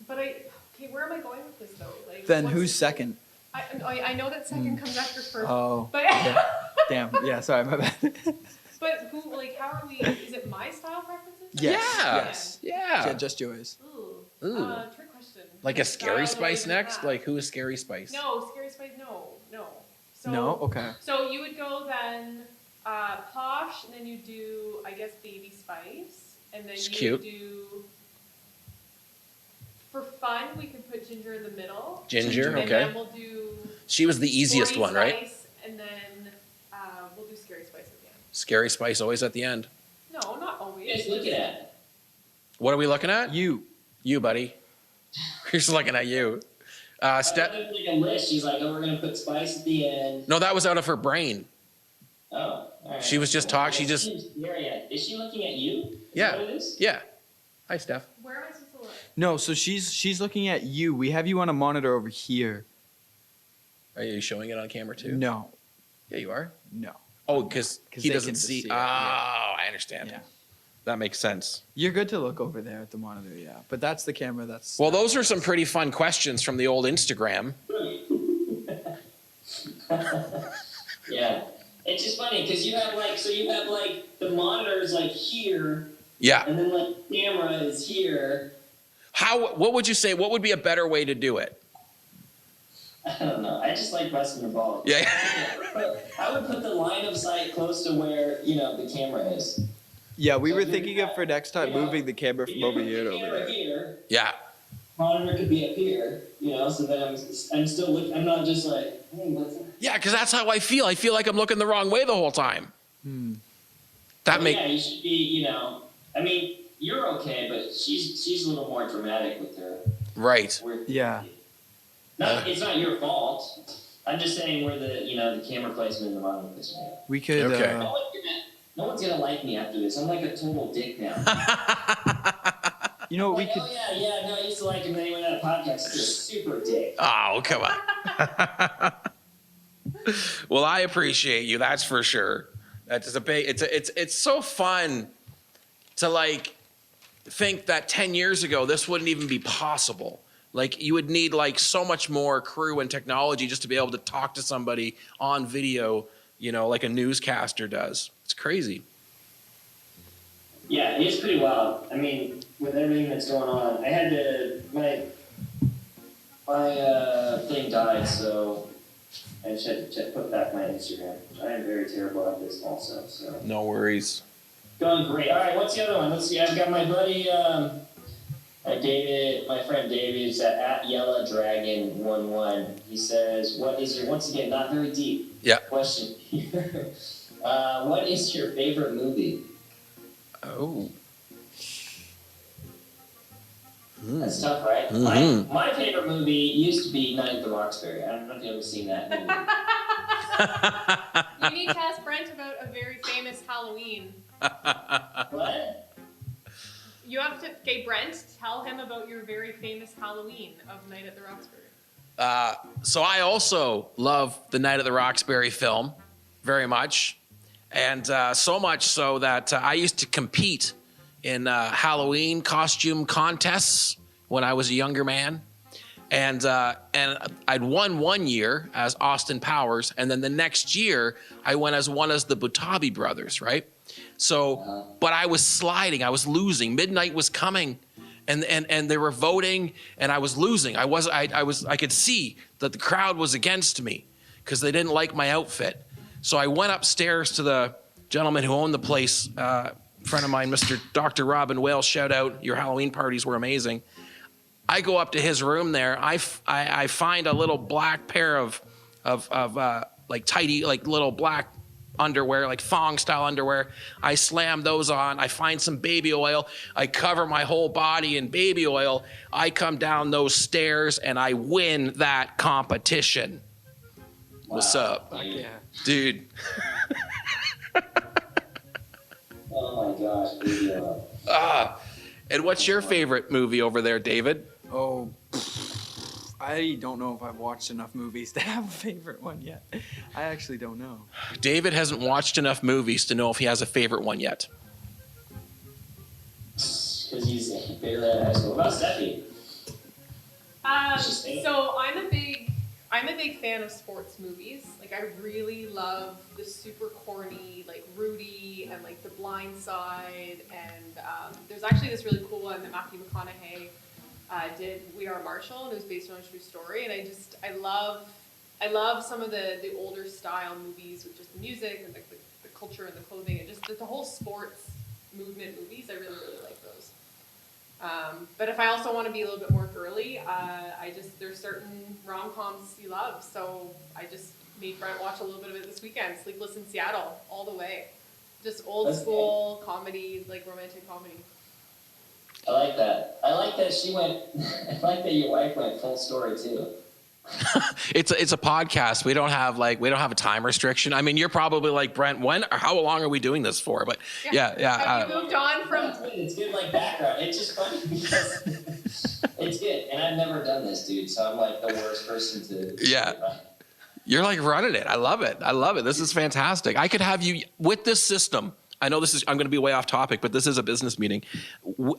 But where am I going with this though? Like, Then what's- who's second? I know that second comes after first. Oh. But Yeah. Damn. Yeah. Sorry, my bad. but who? Like, how are we? Is it my style preferences? Yes. Yeah. Yeah, just yours. Ooh. Ooh. Trick question. Like a Style Scary do I Spice even next? have? Like who is Scary Spice? No, Scary Spice. No. So, No. Okay. So you would go then Posh, and then you do I guess Baby Spice, and then It's you cute. would do. For fun, we could put Ginger in the middle. Ginger, And okay. then we'll do She was the easiest Sporty one, right? Spice, and then we'll do Scary Spice at the end. Scary Spice always at the end. No, not always. What are you guys looking at? What are we looking at? You. You, buddy. We're just looking at you. Steph. Like a list. She's like, oh, we're gonna put spice at the end. No, that was out of her brain. Oh, all right. She was just talking. She just. Is she looking at you? Is Yeah. that what it is? Yeah. Hi, Steph. Where am I supposed to look? No. So she's looking at you. We have you on a monitor over here. Are you showing it on camera too? No. Yeah, you are. No. Oh, because 'Cause he they doesn't can just see. see Oh, it, yeah. I understand. Yeah. That makes sense. You're good to look over there at the monitor. Yeah. But that's the camera. That's. Well, those are some pretty fun questions from the old Instagram. Yeah. It's just funny because you have the monitors like here, Yeah. and then like the camera is here. What would you say? What would be a better way to do it? I don't know. I just like busting your balls. Yeah. I would put the line of sight close to where the camera is. Yeah, we So were you thinking have- of for next time you know, moving the camera If from you over put here to the over camera there. here, Yeah. monitor could be up here, so that I'm still looking. I'm not just like, hey, what's that? Yeah, because that's how I feel. I feel like I'm looking the wrong way the whole time. That Yeah, you should be. I mean, you're okay, but she's a little more dramatic with her. right. Weird. Yeah. It's not your fault. I'm just saying we're the camera placement and the modeling placement. We could. Okay. No one's gonna like me after this. I'm like a total dick now. You know what we Like, could. oh yeah, no, I used to like him. Then he went on a podcast. He's a super dick. Oh, come on. Well, I appreciate you. That's for sure. It's so fun to like think that 10 years ago this wouldn't even be possible. Like you would need like so much more crew and technology just to be able to talk to somebody on video, like a newscaster does. It's crazy. Yeah, it's pretty wild. I mean, with everything that's going on, I had to my thing died, so I just had to put back my Instagram. I am very terrible at this also. So No worries. going great. All right, what's the other one? Let's see. I've got my buddy David, my friend David, is at Yella Dragon 11. He says, "What is your once again not very deep question here? What is your favorite movie?" Oh. That's tough, right? Mm-hmm. My favorite movie used to be Night at the Roxbury. I don't know if you've ever seen that movie. You need to ask Brent about a very famous Halloween. What? You have to, okay, Brent, tell him about your very famous Halloween of Night at the Roxbury. So I also love the Night at the Roxbury film very much. And so much so that I used to compete in Halloween costume contests when I was a younger man. And I'd won one year as Austin Powers. And then the next year, I went as one as the Butabi brothers, right? So, but I was sliding. I was losing. Midnight was coming. And they were voting, and I was losing. I could see that the crowd was against me because they didn't like my outfit. So I went upstairs to the gentleman who owned the place, friend of mine, Mr. Dr. Robin Wales, shout out, your Halloween parties were amazing. I go up to his room there. I find a little black pair of like tidy, like little black underwear, like thong style underwear. I slam those on. I find some baby oil. I cover my whole body in baby oil. I come down those stairs and I win that competition. Wow. What's up? Dude. Dude. Oh my gosh, baby oil. And what's your favorite movie over there, David? Oh, I don't know if I've watched enough movies to have a favorite one yet. I actually don't know. David hasn't watched enough movies to know if he has a favorite one yet. Because he's barely out of high school. What about Steffi? So I'm a big fan of sports movies. Like I really love the super corny, like Rudy and like The Blind Side. And there's actually this really cool one that Matthew McConaughey did, We Are Marshall, and it was based on a true story. And I love some of the older style movies with just the music and the culture and the clothing and just the whole sports movement movies. I really, really like those. But if I also want to be a little bit more girly, there's certain rom-coms you love. So I just made Brent watch a little bit of it this weekend. Sleepless in Seattle, all the way. Just old school comedy, like romantic comedy. I like that. I like that she went. I like that your wife went full story too. It's a podcast. We don't have a time restriction. I mean, you're probably like, Brent, how long are we doing this for? But yeah. Have you moved on from? It's good, like background. It's just funny because it's good, and I've never done this, dude. So I'm like the worst person to. Yeah. You're like running it. I love it. This is fantastic. I could have you with this system. I know I'm going to be way off topic, but this is a business meeting.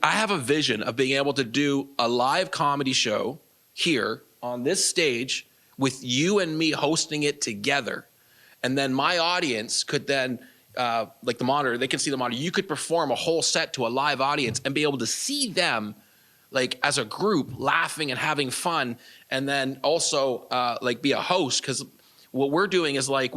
I have a vision of being able to do a live comedy show here on this stage with you and me hosting it together. And then my audience could then, like the monitor, they can see the monitor. You could perform a whole set to a live audience and be able to see them like as a group laughing and having fun. And then also like be a host. Because what we're doing is like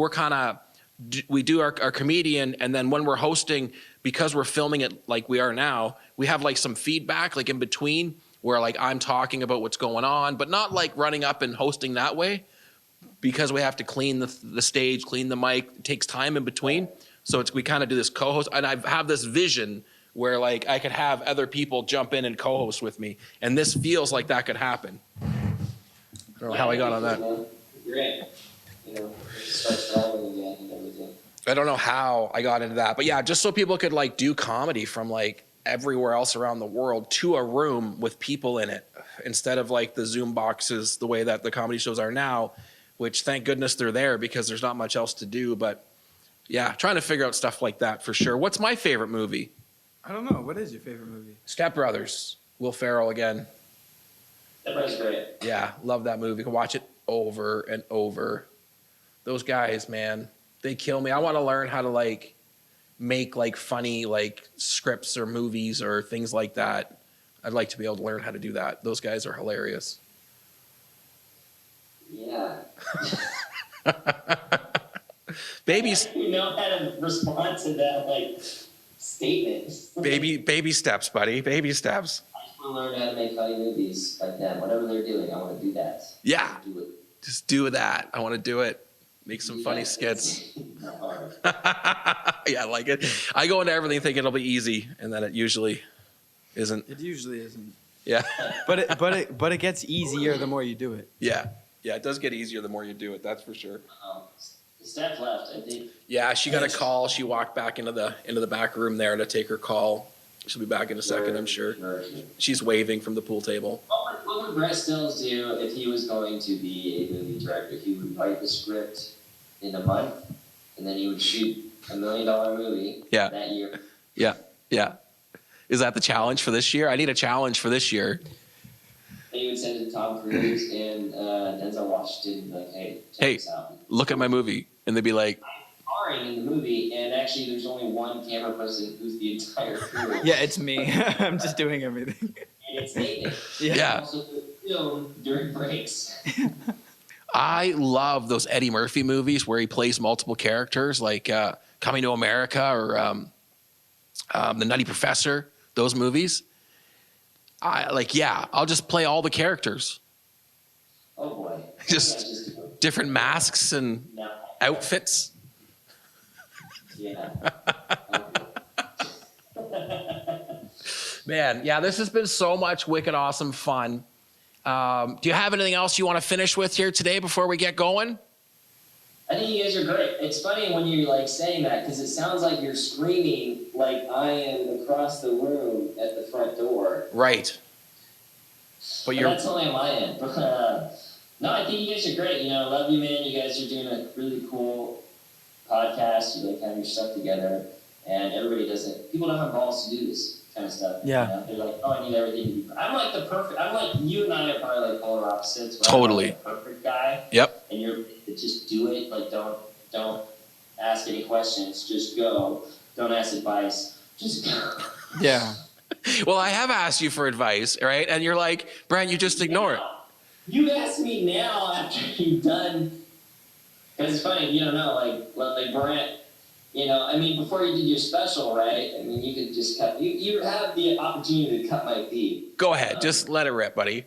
we do our comedian, and then when we're hosting, because we're filming it like we are now, we have like some feedback like in between where like I'm talking about what's going on, but not like running up and hosting that way because we have to clean the stage, clean the mic. It takes time in between. So we kind of do this co-host, and I have this vision where like I could have other people jump in and co-host with me, and this feels like that could happen. I don't know how I got on that. Great. start traveling again and everything. I don't know how I got into that, but yeah, just so people could like do comedy from like everywhere else around the world to a room with people in it, instead of like the Zoom boxes the way that the comedy shows are now, which thank goodness they're there because there's not much else to do. But yeah, trying to figure out stuff like that for sure. What's my favorite movie? I don't know. What is your favorite movie? Step Brothers. Will Ferrell again. That was great. Yeah, love that movie. Can watch it over and over. Those guys, man, they kill me. I want to learn how to like make like funny like scripts or movies or things like that. I'd like to be able to learn how to do that. Those guys are hilarious. Yeah. Babies, You know how to respond to that like statement. baby steps, buddy. Baby steps. I just want to learn how to make funny movies like them. Whatever they're doing, I want to do that. Yeah, Do it. just do that. I want to do it. Make some funny Yeah, skits. it's not hard. Yeah, I like it. I go into everything thinking it'll be easy, and then it usually isn't. It usually isn't. Yeah, But it gets easier the more you do it. yeah. It does get easier the more you do it. That's for sure. Steph left, I think. Yeah, she got a call. She walked back into the back room there to take her call. She'll be back in a second, I'm sure. She's waving from the pool table. What would Brent Stills do if he was going to be a movie director? He would write the script in a month, and then he would shoot $1 million movie Yeah. that year. Yeah. Is that the challenge for this year? I need a challenge for this year. And he would send it to Tom Cruise and Denzel Washington, like, hey, check Hey. this out. Look at my movie. And they'd be like, Starring in the movie, and actually there's only one camera person who's the entire crew. Yeah, it's me. I'm just doing everything. And it's Nathan. Yeah. Also film during breaks. I love those Eddie Murphy movies where he plays multiple characters, like Coming to America or The Nutty Professor. Those movies. I'll just play all the characters. Oh boy. Just different masks and No. outfits. Yeah. Man, yeah, this has been so much wicked awesome fun. Do you have anything else you want to finish with here today before we get going? I think you guys are great. It's funny when you're like saying that because it sounds like you're screaming like I am across the room at the front door. Right. But you're That's only on my end. No, I think you guys are great. I love you, man. You guys are doing a really cool podcast. You like have your stuff together, and everybody doesn't. People don't have balls to do this kind of stuff. Yeah. They're like, oh, I need everything to be. I'm like the perfect. I'm like you and I are probably like polar opposites. But Totally. I'm like the perfect guy. Yep. And you're just do it. Like don't ask any questions. Just go. Don't ask advice. Just go. Yeah. Well, I have asked you for advice, right? And you're like, Brent, you just ignore it. You ask me now after you've done, because it's funny, you don't know, like Brent, before you did your special, right? I mean, you could just cut, you have the opportunity to cut my feed. Go ahead, just let it rip, buddy.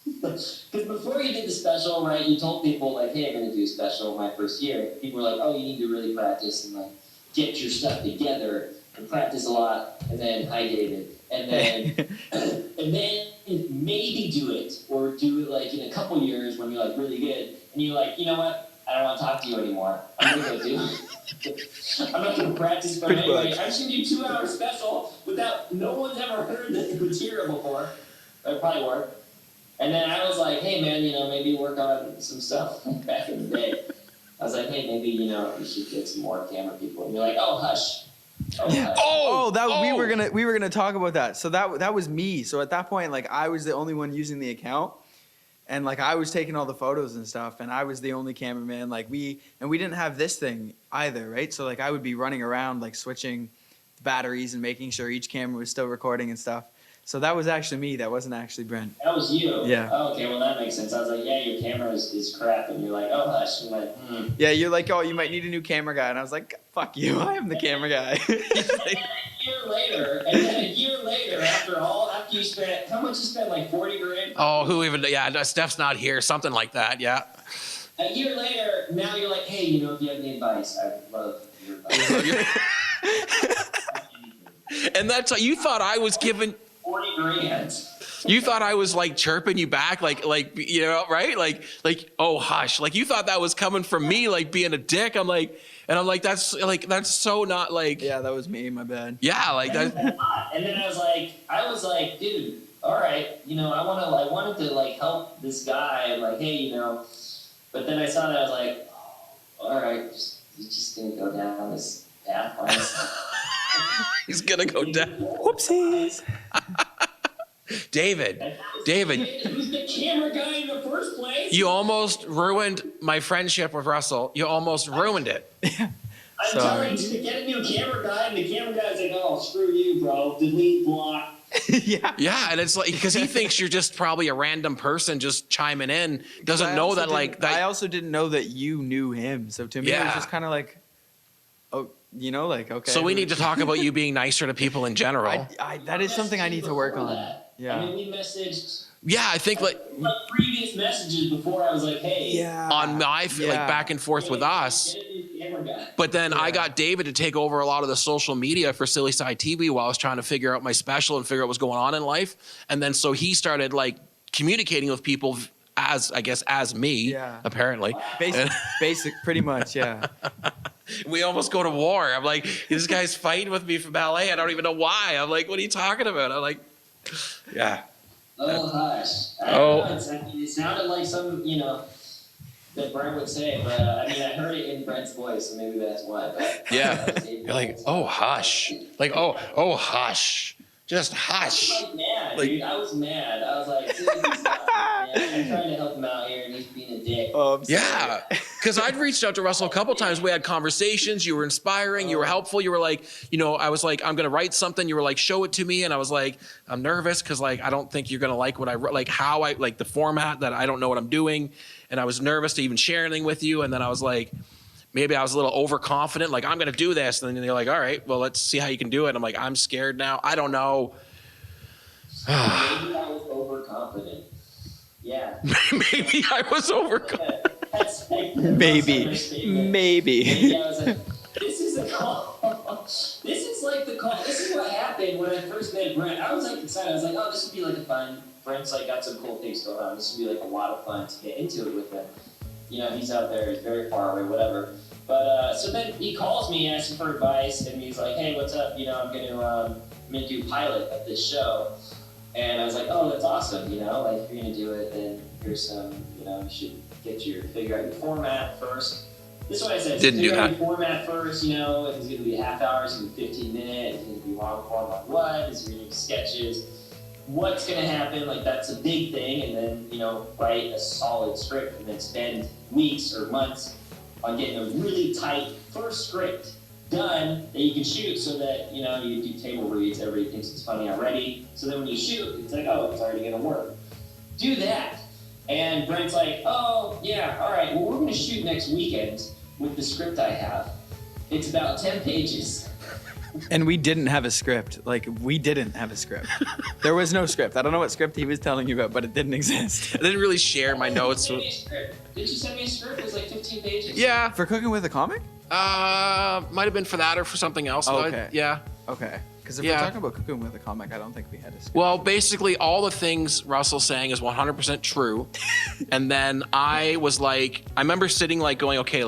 Because before you did the special, right, you told people, like, hey, I'm going to do a special my first year. People were like, oh, you need to really practice and, like, get your stuff together and practice a lot. And then, hi, David. And then maybe do it, or do it like in a couple years when you're like really good, and you're like, you know what? I don't want to talk to you anymore. I'm gonna go do it. I'm not gonna practice for anybody. I'm just gonna do 2 hour special without no one's ever heard the material before. It probably work. And then I was like, hey man, maybe work on some stuff back in the day. I was like, hey, maybe you should get some more camera people. And you're like, oh hush. We were gonna talk about that. So that was me. So at that point, like I was the only one using the account, and like I was taking all the photos and stuff, and I was the only cameraman. Like we didn't have this thing either, right? So like I would be running around like switching the batteries and making sure each camera was still recording and stuff. So that was actually me. That wasn't actually Brent. That was you? Yeah. Oh, okay, well that makes sense. I was like, yeah, your camera is crap. And you're like, oh hush. I'm like, Yeah, you're like, oh, you might need a new camera guy. And I was like, fuck you. I am the camera guy. And then a year later, after you spent, how much you spent, like 40 grand? Oh, Steph's not here, something like that, yeah. A year later, now you're like, hey, if you have any advice, I'd love your advice. And that's, you thought I was giving... 40 grand. You thought I was like chirping you back, like you know, right? Like oh hush, like you thought that was coming from me, like being a dick. I'm like that's so not like. Yeah, that was me. My bad. Yeah, like that. And then I was like, dude, all right, you know, I wanted to like help this guy, and like, hey, you know, but then I saw that I was like, oh, all right, he's just gonna go down this path by himself. He's gonna go down. Whoopsies. David, Who's the camera guy in the first place? you almost ruined my friendship with Russell. You almost ruined it. I'm Sorry. telling you to get a new camera guy, and the camera guy's like, oh, screw you, bro. Delete, block. Yeah. Yeah, and it's like because he thinks you're just probably a random person just chiming in, doesn't know that like that. I also didn't know that you knew him, so to me it was Yeah. just kind of like, oh, you know, like okay. So we need to talk about you being nicer to people in general. That is something I need to work on. Yeah. I mean, we messaged Yeah, I think like previous messages before. I was like, hey, Yeah. on my like Yeah. back and forth with us. get a new camera guy. But then I got David to take over a lot of the social media for Silly Side TV while I was trying to figure out my special and figure out what's going on in life. And then so he started like communicating with people as me, Yeah. apparently. Basic, pretty much, yeah. We almost go to war. I'm like, this guy's fighting with me for ballet. I don't even know why. I'm like, what are you talking about? I'm like, yeah. Oh, hush. Oh. It sounded like some, you know, that Brent would say, but I mean, I heard it in Brent's voice, so maybe that's why. But, Yeah. You're like, oh, hush. Like, oh, hush. Just hush. I was like mad, Like- dude. I was mad. I was like, dude, he's not, man. I'm trying to help him out here, and he's being a dick. Oh, I'm sorry. Yeah, because I'd reached out to Russell a couple times. We had conversations. You were inspiring. You were helpful. You were like, you know, I was like, I'm going to write something. You were like, show it to me. And I was like, I'm nervous because like, I don't think you're going to like what I wrote, like how I like the format that I don't know what I'm doing. And I was nervous to even share anything with you. And then I was like, maybe I was a little overconfident. Like, I'm going to do this. And then you're like, all right, well, let's see how you can do it. I'm like, I'm scared now. I don't know. Maybe I was overconfident. Yeah. Maybe I was overconfident. That's like the Maybe. most understatement. Maybe. Maybe I was like, this is a call. This is like the call. This is what happened when I first met Brent. I was like excited. I was like, oh, this would be like a fun. Brent's like got some cool things going on. This would be like a lot of fun to get into it with him. You know, he's out there. He's very far away, whatever. But so then he calls me asking for advice, and he's like, hey, what's up? You know, I'm gonna do a pilot of this show. And I was like, oh, that's awesome, you know, like, if you're gonna do it, then here's some, you know, you should figure out your format first. This is what I said, Didn't do figure out that. your format first, you know, if it's gonna be a half hour, it's gonna be 15 minutes, it's gonna be long form on what, is it gonna be sketches, what's gonna happen, like, that's a big thing, and then, you know, write a solid script, and then spend weeks or months on getting a really tight first script done that you can shoot so that, you know, you do table reads, everybody thinks it's funny already. So then when you shoot, it's like, oh, it's already gonna work. Do that. And Brent's like, oh, yeah, all right, well, we're gonna shoot next weekend with the script I have. It's about 10 pages. And we didn't have a script. Like, we didn't have a script. There was no script. I don't know what script he was telling you about, but it didn't exist. I didn't really share my notes. Send me a script. Did you send me a script? It was like 15 pages. Yeah. For Cooking with a Comic? Might have been for that or for something else. Oh, though. okay. Yeah. Okay. Because if Yeah. we're talking about Cooking with a Comic, I don't think we had a script. Well, basically, all the things Russell's saying is 100% true. And then I was like, I remember sitting like going, okay,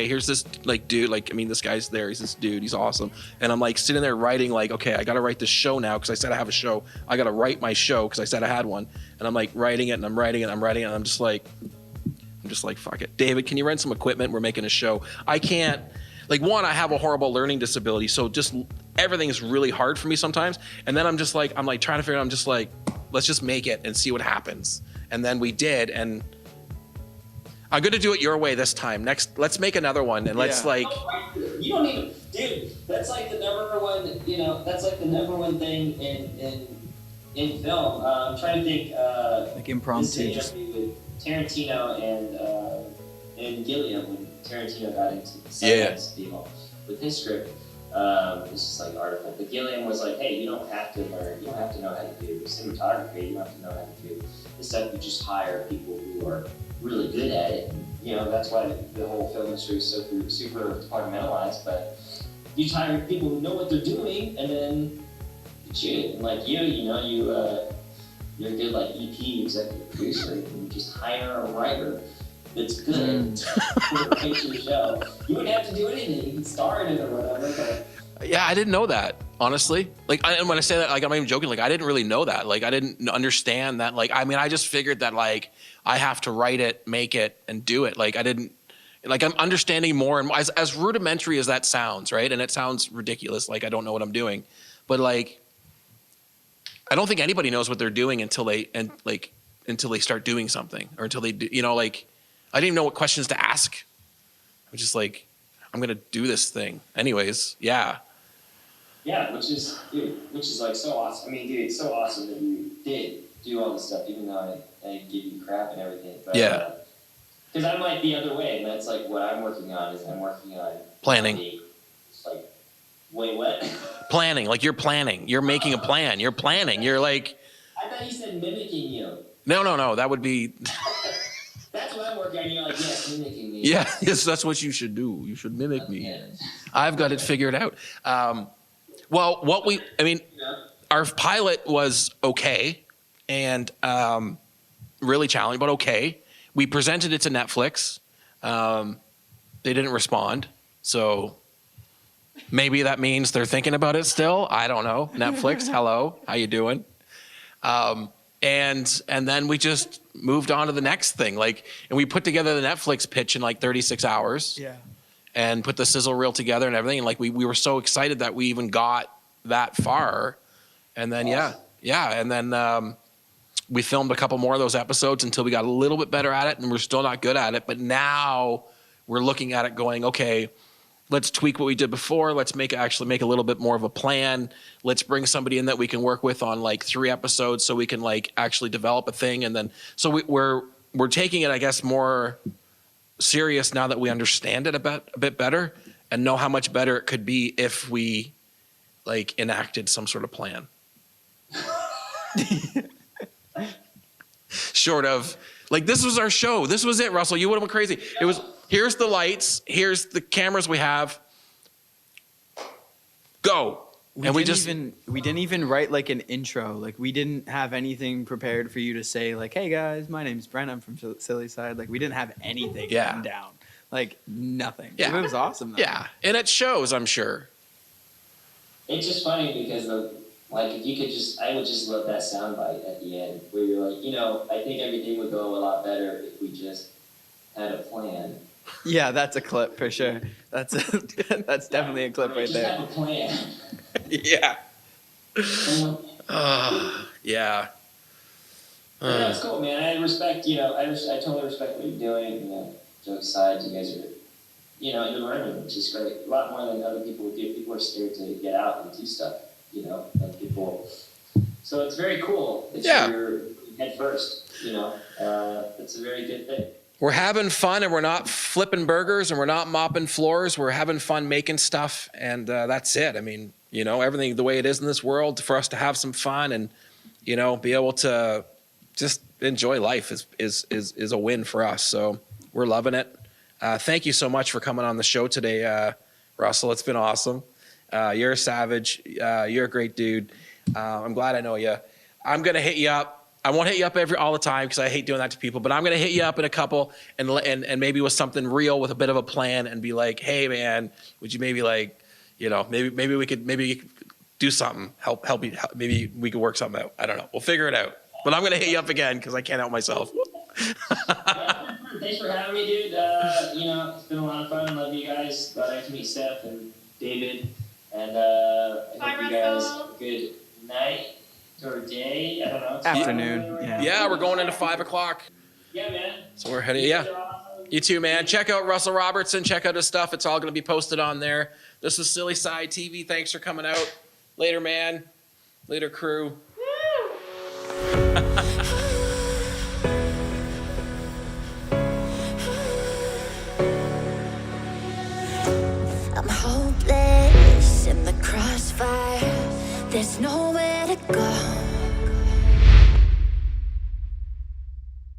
here's this like dude. Like, I mean, this guy's there. He's this dude. He's awesome. And I'm like sitting there writing like, okay, I got to write this show now because I said I have a show. I got to write my show because I said I had one. And I'm like writing it and I'm writing it and I'm writing it. And I'm just like, fuck it. David, can you rent some equipment? We're making a show. I can't. Like, one, I have a horrible learning disability, so just everything is really hard for me sometimes. And then I'm like trying to figure out, I'm just like, let's just make it and see what happens. And then we did, and I'm going to do it your way this time. Next, let's make another one, and let's Yeah. like, You don't even, dude. That's like the number one. You know, that's like the number one thing in film. I'm trying to think. Like impromptu. This interview with Tarantino and Gilliam when Tarantino got into the science deal with his script. It's just like article. But Gilliam was like, hey, you don't have to learn. You don't have to know how to do cinematography. You don't have to know how to do this stuff. You just hire people who are really good at it. You know, that's why the whole film industry is so super departmentalized. But you just hire people who know what they're doing, and then you shoot it. And like you you're a good like EP executive producer. You just hire a writer that's good to write your show. You wouldn't have to do anything. You can star in it or whatever. But Yeah, I didn't know that, honestly. Like, and when I say that, like, I'm not even joking. Like, I didn't really know that. Like, I didn't understand that. Like, I mean, I just figured that, like, I have to write it, make it, and do it. Like, I didn't, like, I'm understanding more. And as rudimentary as that sounds, right? And it sounds ridiculous. Like, I don't know what I'm doing. But, like, I don't think anybody knows what they're doing until they start doing something, or until they do, you know, like, I didn't even know what questions to ask. I'm just like, I'm going to do this thing. Anyways, yeah. yeah, which is like so awesome. I mean, dude, it's so awesome that you did do all this stuff, even though I give you crap and everything. But, Yeah. Because I'm like the other way, and that's like what I'm working on is I'm working on Planning. It's like, wait, what? Planning. Like, you're planning. You're making a plan. You're planning. You're like, I thought you said mimicking you. no. That would be, That's what I'm working on. You're like, yes, mimicking me. yeah, yes, that's what you should do. You should mimic me. Yeah. I've got it figured out. Well, our pilot was okay and really challenging, but okay. We presented it to Netflix. They didn't respond. So maybe that means they're thinking about it still. I don't know. Netflix, hello, how you doing? And then we just moved on to the next thing. Like, and we put together the Netflix pitch in like 36 hours. Yeah. And put the sizzle reel together and everything. And like we were so excited that we even got that far. And then Awesome. and then we filmed a couple more of those episodes until we got a little bit better at it, and we're still not good at it. But now we're looking at it going, okay, let's tweak what we did before. Let's make a little bit more of a plan. Let's bring somebody in that we can work with on like 3 episodes so we can like actually develop a thing. And then so we're taking it, I guess, more serious now that we understand it a bit better and know how much better it could be if we like enacted some sort of plan. Short of like, this was our show. This was it, Russell. You would have went crazy. It was, here's the lights. Here's the cameras we have. Go. We didn't even write like an intro. Like, we didn't have anything prepared for you to say like, hey guys, my name's Brent. I'm from Silly Side. Like, we didn't have anything written down. Like, nothing. Yeah. It was awesome though. Yeah. And it shows, I'm sure. It's just funny because like if you could I would just love that soundbite at the end where you're like, I think everything would go a lot better if we just had a plan. Yeah, that's a clip for sure. That's definitely a clip right just there. have a plan. Yeah. Yeah. Yeah, it's cool, man. I respect, I totally respect what you're doing. Joke aside, you guys are, you're learning, which is great. A lot more than other people would do. People are scared to get out and do stuff, and people. So it's very cool that you're head first, it's a very good thing. We're having fun, and we're not flipping burgers, and we're not mopping floors. We're having fun making stuff, and that's it. I mean, everything the way it is in this world, for us to have some fun and, be able to just enjoy life is a win for us. So we're loving it. Thank you so much for coming on the show today, Russell. It's been awesome. You're a savage. You're a great dude. I'm glad I know you. I'm going to hit you up. I won't hit you up all the time because I hate doing that to people, but I'm going to hit you up in a couple and maybe with something real, with a bit of a plan, and be like, hey man, would you maybe like, maybe we could do something, help you, maybe we could work something out. I don't know. We'll figure it out, but I'm going to hit you up again because I can't help myself. Thanks for having me, dude. It's been a lot of fun. Love you guys. Glad I can meet Steph and David. And I hope you guys have a good night or day. I don't know. Afternoon. Yeah, we're going into 5 o'clock. Yeah, man. So we're heading. Yeah. You too, man. Check out Russell Robertson. Check out his stuff. It's all going to be posted on there. This is Silly Side TV. Thanks for coming out. Later, man. Later, crew. I'm hopeless in the crossfire. There's nowhere to go.